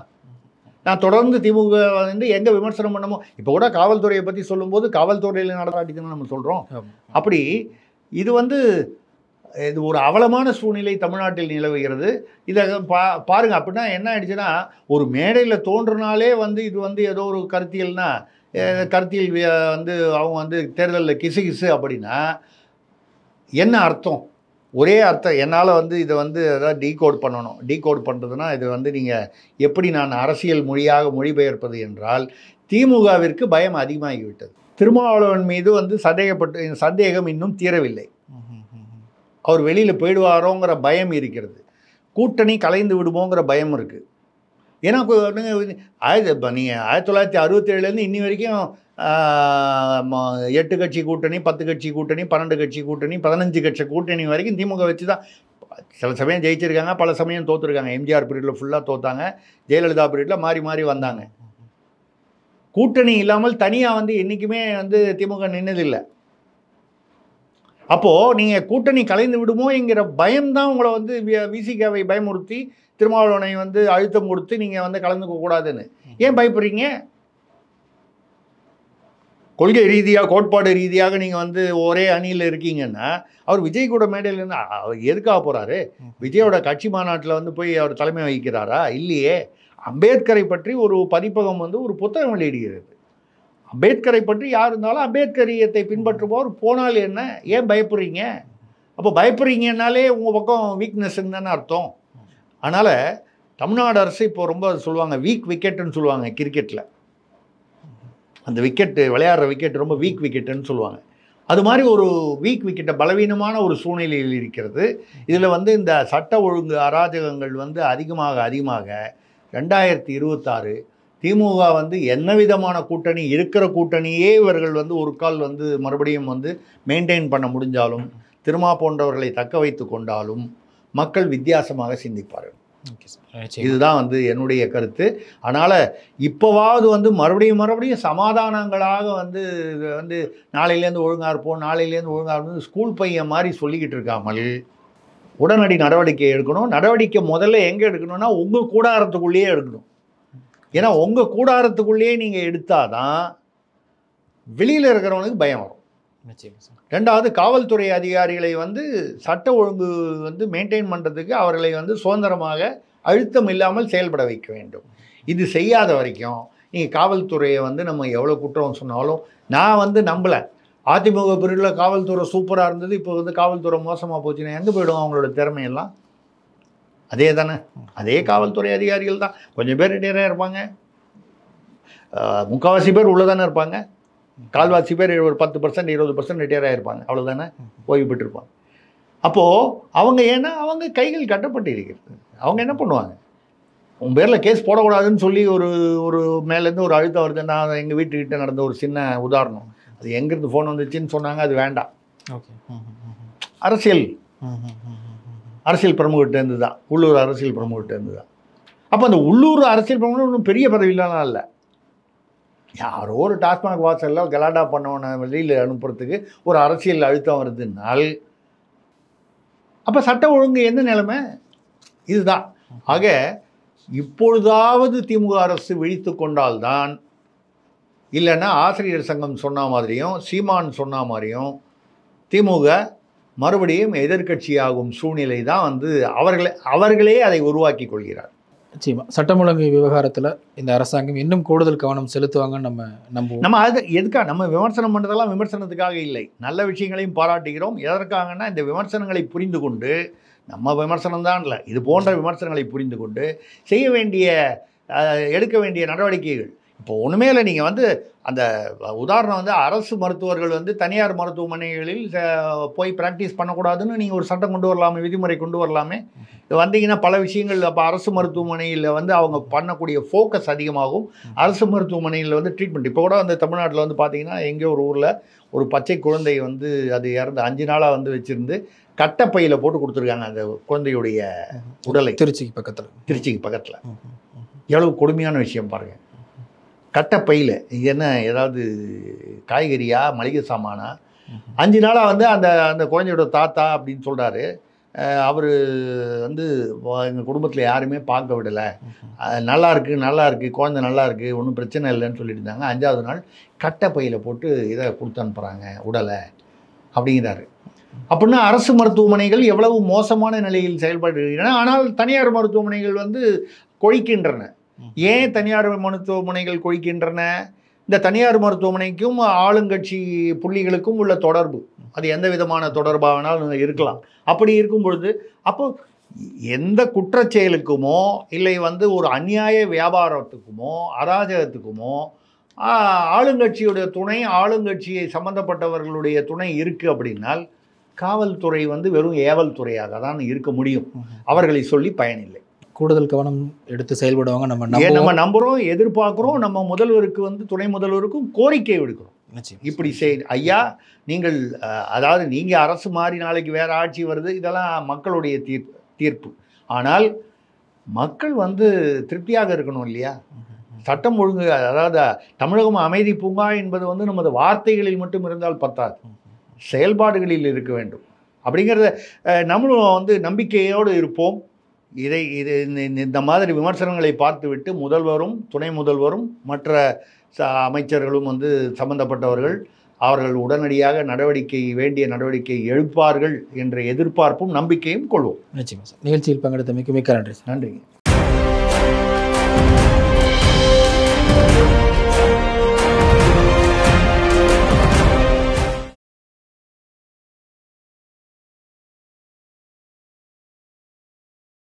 நான் தொடர்ந்து திமுக வந்து எங்கே விமர்சனம் பண்ணமோ, இப்போ கூட காவல்துறையை பற்றி சொல்லும்போது காவல்துறையில் நடராட்டின்னு நம்ம சொல்கிறோம். அப்படி இது வந்து இது ஒரு அவலமான சூழ்நிலை தமிழ்நாட்டில் நிலவுகிறது. இதை பாருங்கள். அப்படின்னா என்ன ஆயிடுச்சுன்னா, ஒரு மேடையில் தோன்றுனாலே வந்து இது வந்து ஏதோ ஒரு கருத்தியல்னா கருத்தியல் வந்து அவங்க வந்து தேர்தலில் கிசு அப்படின்னா என்ன அர்த்தம்? ஒரே அர்த்தம். என்னால் வந்து இதை வந்து அதாவது டீகோட் பண்ணணும். டீகோட் பண்ணுறதுனா இது வந்து நீங்கள் எப்படி நான் அரசியல் மொழியாக மொழிபெயர்ப்பது என்றால், திமுகவிற்கு பயம் அதிகமாகிவிட்டது. திருமாவளவன் மீது வந்து சந்தேகம் இன்னும் தீரவில்லை. அவர் வெளியில் போயிடுவாரோங்கிற பயம் இருக்கிறது. கூட்டணி கலைந்து விடுமோங்கிற பயம் இருக்குது. ஏன்னா இப்போ நீங்கள் 1967 இன்னி வரைக்கும் 8 கட்சி கூட்டணி, 10 கட்சி கூட்டணி, 12 கட்சி கூட்டணி, 15 கட்சி கூட்டணி வரைக்கும் திமுக வச்சு தான் சில சமயம் ஜெயிச்சிருக்காங்க, பல சமயம் தோற்றுருக்காங்க. எம்ஜிஆர் பீரியடில் ஃபுல்லாக தோத்தாங்க, ஜெயலலிதா பீரியடில் மாறி மாறி வந்தாங்க. கூட்டணி இல்லாமல் தனியாக வந்து என்றைக்குமே வந்து திமுக நின்னதில்லை. அப்போது நீங்கள் கூட்டணி கலைந்து விடுமோ என்கிற பயம்தான் உங்களை வந்து விசிகாவை பயமுறுத்தி திருமாவளவனை வந்து அழுத்தம் கொடுத்து நீங்கள் வந்து கலந்துக்க கூடாதுன்னு. ஏன் பயப்படுறீங்க? கொள்கை ரீதியாக கோட்பாடு ரீதியாக நீங்கள் வந்து ஒரே அணியில் இருக்கீங்கன்னா, அவர் விஜய் கூட மேடையில் இருந்து அவர் எதுக்காக போகிறாரு? விஜயோட கட்சி மாநாட்டில் வந்து போய் அவர் தலைமை வகிக்கிறாரா? இல்லையே. அம்பேத்கரை பற்றி ஒரு பதிப்பகம் வந்து ஒரு புத்தகம் வெளியிடுகிறது. அம்பேத்கரை பற்றி யார் இருந்தாலும் அம்பேத்கரியத்தை பின்பற்றுபவர் போனால் என்ன? ஏன் பயப்படுறீங்க? அப்போ பயப்படுறீங்கன்னாலே உங்கள் பக்கம் வீக்னஸ்ன்னு தானே அர்த்தம். அதனால் தமிழ்நாடு அரசு இப்போ ரொம்ப சொல்லுவாங்க வீக் விக்கெட்டுன்னு சொல்லுவாங்க கிரிக்கெட்டில். அந்த விக்கெட்டு விளையாடுற விக்கெட் ரொம்ப வீக் விக்கெட்டுன்னு சொல்லுவாங்க. அது மாதிரி ஒரு வீக் விக்கெட்டை பலவீனமான ஒரு சூழ்நிலையில் இருக்கிறது. இதில் வந்து இந்த சட்ட ஒழுங்கு அராஜகங்கள் வந்து அதிகமாக 2026 திமுக வந்து என்ன விதமான கூட்டணி இருக்கிற கூட்டணியே இவர்கள் வந்து ஒரு கால் வந்து மறுபடியும் வந்து மெயின்டைன் பண்ண முடிஞ்சாலும், திருமா போன்றவர்களை தக்க வைத்து கொண்டாலும் மக்கள் வித்தியாசமாக சிந்திப்பார்கள். இதுதான் வந்து என்னுடைய கருத்து. அதனால் இப்போவாவது வந்து மறுபடியும் சமாதானங்களாக வந்து வந்து நாளையிலேருந்து ஒழுங்காக இருப்போம், நாளையிலேருந்து ஒழுங்காக இருப்போம் ஸ்கூல் பையன் மாதிரி சொல்லிக்கிட்டு இருக்காமல் உடனடி நடவடிக்கை எடுக்கணும். நடவடிக்கை முதல்ல எங்கே எடுக்கணும்னா உங்கள் கூடாரத்துக்குள்ளேயே எடுக்கணும். ஏன்னா உங்கள் கூடாரத்துக்குள்ளேயே நீங்கள் எடுத்தாதான் வெளியில் இருக்கிறவனுக்கு பயம் வரும். ரெண்டாவது, காவல்துறை அதிகாரிகளை வந்து சட்ட ஒழுங்கு வந்து மெயின்டைன் பண்ணுறதுக்கு அவர்களை வந்து சுதந்திரமாக அழுத்தம் இல்லாமல் செயல்பட வைக்க வேண்டும். இது செய்யாத வரைக்கும் நீங்கள் காவல்துறையை வந்து நம்ம எவ்வளோ குற்றம் சொன்னாலும் நான் வந்து நம்பலை. அதிமுக பிரிவில் காவல்துறை சூப்பராக இருந்தது, இப்போ வந்து காவல்துறை மோசமாக போச்சுன்னா எங்கே போய்டும் அவங்களோட திறமையெல்லாம்? அதே தானே, அதே காவல்துறை அதிகாரிகள் தான். கொஞ்சம் பேர் ரிட்டையராக இருப்பாங்க, முக்கால்வாசி பேர் உள்ளே தானே இருப்பாங்க. கால்வாசி பேர் ஒரு 10% 20% ரிட்டையர் ஆகிருப்பாங்க, அவ்வளோதானே, ஓய்வு பெற்றிருப்பாங்க. அப்போது அவங்க ஏன்னா அவங்க கைகள் கட்டப்பட்டு இருக்கிறது. அவங்க என்ன பண்ணுவாங்க? உங்கள் பேரில் கேஸ் போடக்கூடாதுன்னு சொல்லி ஒரு மேலேருந்து ஒரு அழுத்தம் வருது. நான் எங்கள் வீட்டுக்கிட்ட நடந்த ஒரு சின்ன உதாரணம். அது எங்கேருந்து ஃபோன் வந்துச்சுன்னு சொன்னாங்க, அது வேண்டாம். அரசியல் பிரமுகிட்டேருந்து தான், உள்ளூர் அரசியல் பிரமுகிட்டேருந்து தான். அப்போ அந்த உள்ளூர் அரசியல் பிரமுக ஒன்றும் பெரிய பதவியிலாம் இல்லை. யாரோ ஒரு டாஸ்மாக் வாசலில் கலாட்டா பண்ணவனை வெளியில் அனுப்புறதுக்கு ஒரு அரசியல் அழுத்தம் வருதுனால் அப்போ சட்ட ஒழுங்கு எந்த நிலைமை? இதுதான். ஆக இப்பொழுதாவது திமுக அரசு விழித்து கொண்டால்தான், இல்லைன்னா ஆசிரியர் சங்கம் சொன்ன மாதிரியும் சீமான் சொன்ன மாதிரியும் திமுக மறுபடியும் எதிர்க்கட்சியாகும் சூழ்நிலை தான் வந்து அவர்களே அதை உருவாக்கி கொள்கிறார். நிச்சயமா சட்டம் ஒழுங்கு விவகாரத்தில் இந்த அரசாங்கம் இன்னும் கூடுதல் கவனம் செலுத்துவாங்கன்னு நம்ம அது எதுக்காக நம்ம விமர்சனம் பண்ணுறதெல்லாம் விமர்சனத்துக்காக இல்லை, நல்ல விஷயங்களையும் பாராட்டுகிறோம். எதற்காகனா இந்த விமர்சனங்களை புரிந்து கொண்டு, நம்ம விமர்சனம் தான் இல்லை, இது போன்ற விமர்சனங்களை புரிந்து கொண்டு செய்ய வேண்டிய எடுக்க வேண்டிய நடவடிக்கைகள். இப்போ ஒன்றுமே இல்லை. நீங்கள் வந்து அந்த உதாரணம் வந்து அரசு மருத்துவர்கள் வந்து தனியார் மருத்துவமனைகளில் போய் ப்ராக்டிஸ் பண்ணக்கூடாதுன்னு நீங்கள் ஒரு சட்டம் கொண்டு வரலாமே, விதிமுறை கொண்டு வரலாமே. வந்தீங்கன்னா பல விஷயங்கள். அப்போ அரசு மருத்துவமனையில் வந்து அவங்க பண்ணக்கூடிய ஃபோக்கஸ் அதிகமாகும். அரசு மருத்துவமனையில் வந்து ட்ரீட்மெண்ட் இப்போ கூட வந்து தமிழ்நாட்டில் வந்து பார்த்தீங்கன்னா எங்கேயோ ஒரு ஊரில் ஒரு பச்சை குழந்தை வந்து அது இறந்து 5 நாளாக வந்து வச்சுருந்து கட்டப்பையில் போட்டு கொடுத்துருக்காங்க அந்த குழந்தையுடைய உடலை. திருச்சிக்கு பக்கத்தில் எவ்வளவு கொடுமையான விஷயம் பாருங்கள். கட்டப்பையில் இது என்ன, ஏதாவது காய்கறியா மளிகை சாமானா? 5 நாளாக வந்து அந்த குழந்தையோட தாத்தா அப்படின்னு சொல்கிறாரு, அவர் வந்து எங்கள் குடும்பத்தில் யாருமே பார்க்க விடலை, நல்லா இருக்குது குழந்தை நல்லா இருக்குது, ஒன்றும் பிரச்சனை இல்லைன்னு சொல்லிட்டு இருந்தாங்க. 5ஆவது நாள் கட்டப்பையில் போட்டு இதை கொடுத்து அனுப்புகிறாங்க உடலை அப்படிங்கிறாரு. அப்படின்னா அரசு மருத்துவமனைகள் எவ்வளவு மோசமான நிலையில் செயல்படுகின்றன. ஆனால் தனியார் மருத்துவமனைகள் வந்து கொழிக்கின்றன. ஏன் தனியார் மருத்துவமனைகள் கொழிக்கின்றன? இந்த தனியார் மருத்துவமனைக்கும் ஆளுங்கட்சி புள்ளிகளுக்கும் உள்ள தொடர்பு, அது எந்த விதமான தொடர்பாகனாலும் இருக்கலாம். அப்படி இருக்கும் பொழுது அப்போ எந்த குற்றச்செயலுக்குமோ இல்லை வந்து ஒரு அநியாய வியாபாரத்துக்குமோ அராஜகத்துக்குமோ ஆளுங்கட்சியுடைய துணை, ஆளுங்கட்சியை சம்பந்தப்பட்டவர்களுடைய துணை இருக்குது அப்படின்னால் காவல்துறை வந்து வெறும் ஏவல் துறையாக தான் இருக்க முடியும். அவர்களை சொல்லி பயனில்லை. கூடுதல் கவனம் எடுத்து செயல்படுவாங்க. நம்ம நம்புகிறோம், எதிர்பார்க்குறோம். நம்ம முதல்வருக்கு வந்து துணை முதல்வருக்கும் கோரிக்கை விடுக்கிறோம். இப்படி ஐயா நீங்கள் அதாவது நீங்கள் அரசு மாறி நாளைக்கு வேறு ஆட்சி வருது, இதெல்லாம் மக்களுடைய தீர்ப்பு. ஆனால் மக்கள் வந்து திருப்தியாக இருக்கணும் இல்லையா? சட்டம் ஒழுங்கு, அதாவது தமிழகம் அமைதி பூங்கா என்பது வந்து நமது வார்த்தைகளில் மட்டும் இருந்தால் பத்தாது, செயல்பாடுகளில் இருக்க வேண்டும். அப்படிங்கிறத நம்மளும் வந்து நம்பிக்கையோடு இருப்போம். இந்த மாதிரி விமர்சனங்களை பார்த்துவிட்டு முதல்வரும் துணை முதல்வரும் மற்ற அமைச்சர்களும் வந்து சம்பந்தப்பட்டவர்கள் அவர்கள் உடனடியாக வேண்டிய நடவடிக்கை எடுப்பார்கள் என்ற எதிர்பார்ப்பும் நம்பிக்கையும் கொள்வோம். நிச்சயமா சார். நிகழ்ச்சியில் பங்கெடுத்தமைக்கு மிக்க நன்றி. நன்றிங்க.